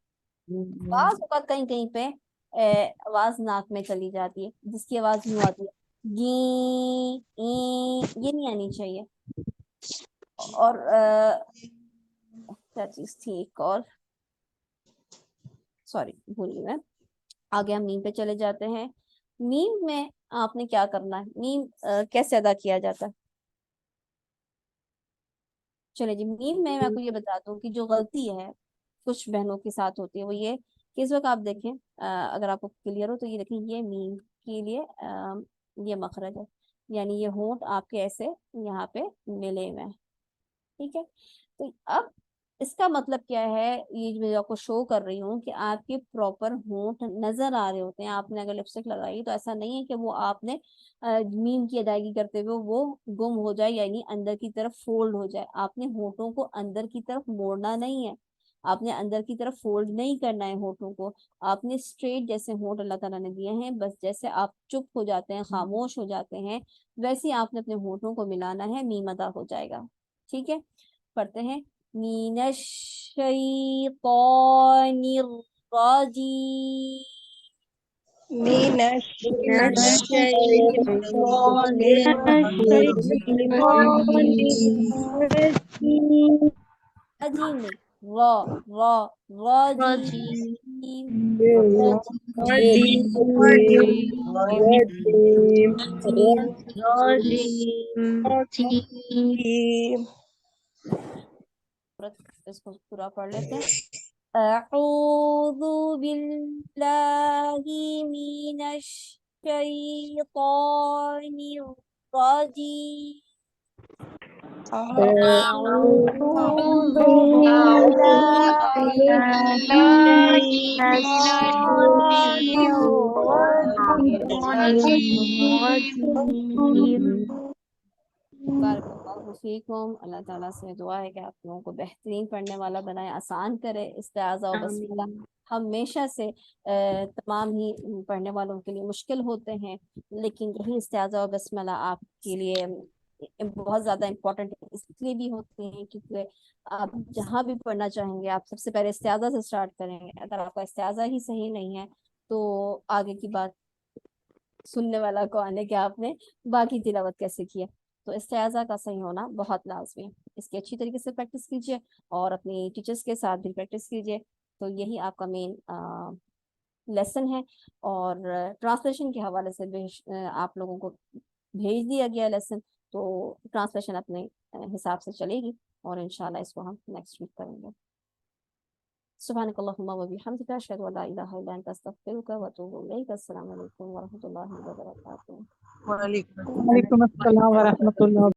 बाज़ औक़ात कहीं कहीं पे आवाज नाक में चली जाती है, जिसकी आवाज यूं आती है गी ये नहीं आनी चाहिए। और क्या चीज थी एक और, सॉरी भूल गई मैं। आगे हम मीम पे चले जाते हैं। मीम में आपने क्या करना है, मीम कैसे अदा किया जाता है। चले जी, मीम में मैं आपको ये बता दूं कि जो गलती है कुछ बहनों के साथ होती है वो ये कि इस वक्त आप देखें, अगर आपको क्लियर हो तो ये देखें, ये मीम के लिए ये मखरज है, यानी ये होंठ आपके ऐसे यहाँ पे मिले हुए हैं, ठीक है। तो अब इसका मतलब क्या है, ये जो मैं आपको शो कर रही हूँ कि आपके प्रॉपर होंठ नजर आ रहे होते हैं। आपने अगर लिपस्टिक लगाई तो ऐसा नहीं है कि वो आपने मीम की अदायगी करते हुए वो गुम हो जाए, यानी अंदर की तरफ फोल्ड हो जाए। आपने होठों को अंदर की तरफ मोड़ना नहीं है, आपने अंदर की तरफ फोल्ड नहीं करना है होठों को। आपने स्ट्रेट जैसे होठ अल्लाह ताला ने दिए हैं, बस जैसे आप चुप हो जाते हैं, खामोश हो जाते हैं, वैसे ही आपने अपने होठों को मिलाना है, मीम अदा हो जाएगा। ठीक है, पढ़ते हैं। मिनश्शैतानिर्रजीम रजीम नहीं, इसको पूरा पढ़ लेते हैं। अऊज़ु बिल्लाहि मिनश शैतानिर रजीम। अल्लाह ताला से दुआ है कि आप लोगों को बेहतरीन पढ़ने वाला बनाए, आसान करे। इस्तेआज़ा और बस्मिल्लाह हमेशा से तमाम ही पढ़ने वालों के लिए मुश्किल होते हैं, लेकिन यही इस्तेआज़ा और बस्मिल्लाह आपके लिए बहुत ज़्यादा इम्पोर्टेंट इसलिए भी होते हैं क्योंकि आप जहाँ भी पढ़ना चाहेंगे आप सबसे पहले इस्तेआज़ा से स्टार्ट करेंगे। अगर आपका इस्तेआज़ा ही सही नहीं है तो आगे की बात सुनने वाला को आने के आपने बाकी तिलावत कैसे किया। तो इस्तेआज़ा का सही होना बहुत लाजमी है, इसकी अच्छी तरीके से प्रैक्टिस कीजिए और अपनी टीचर्स के साथ भी प्रैक्टिस कीजिए। तो यही आपका मेन लेसन है। और ट्रांसलेशन के हवाले से भी आप लोगों को भेज दिया गया लेसन, तो ट्रांसलेशन अपने हिसाब से चलेगी और इंशाल्लाह इसको हम नेक्स्ट वीक करेंगे। सुब्हानकल्लाहुम्मा व बिहम्दिका अशहदु अल्ला इलाहा इल्ला अंता अस्तगफिरुका व अतूबु इलैक। अस्सलामु अलैकुम व रहमतुल्लाहि व बरकातुहू। वालेकुम अस्सलाम व रहमतुल्लाह।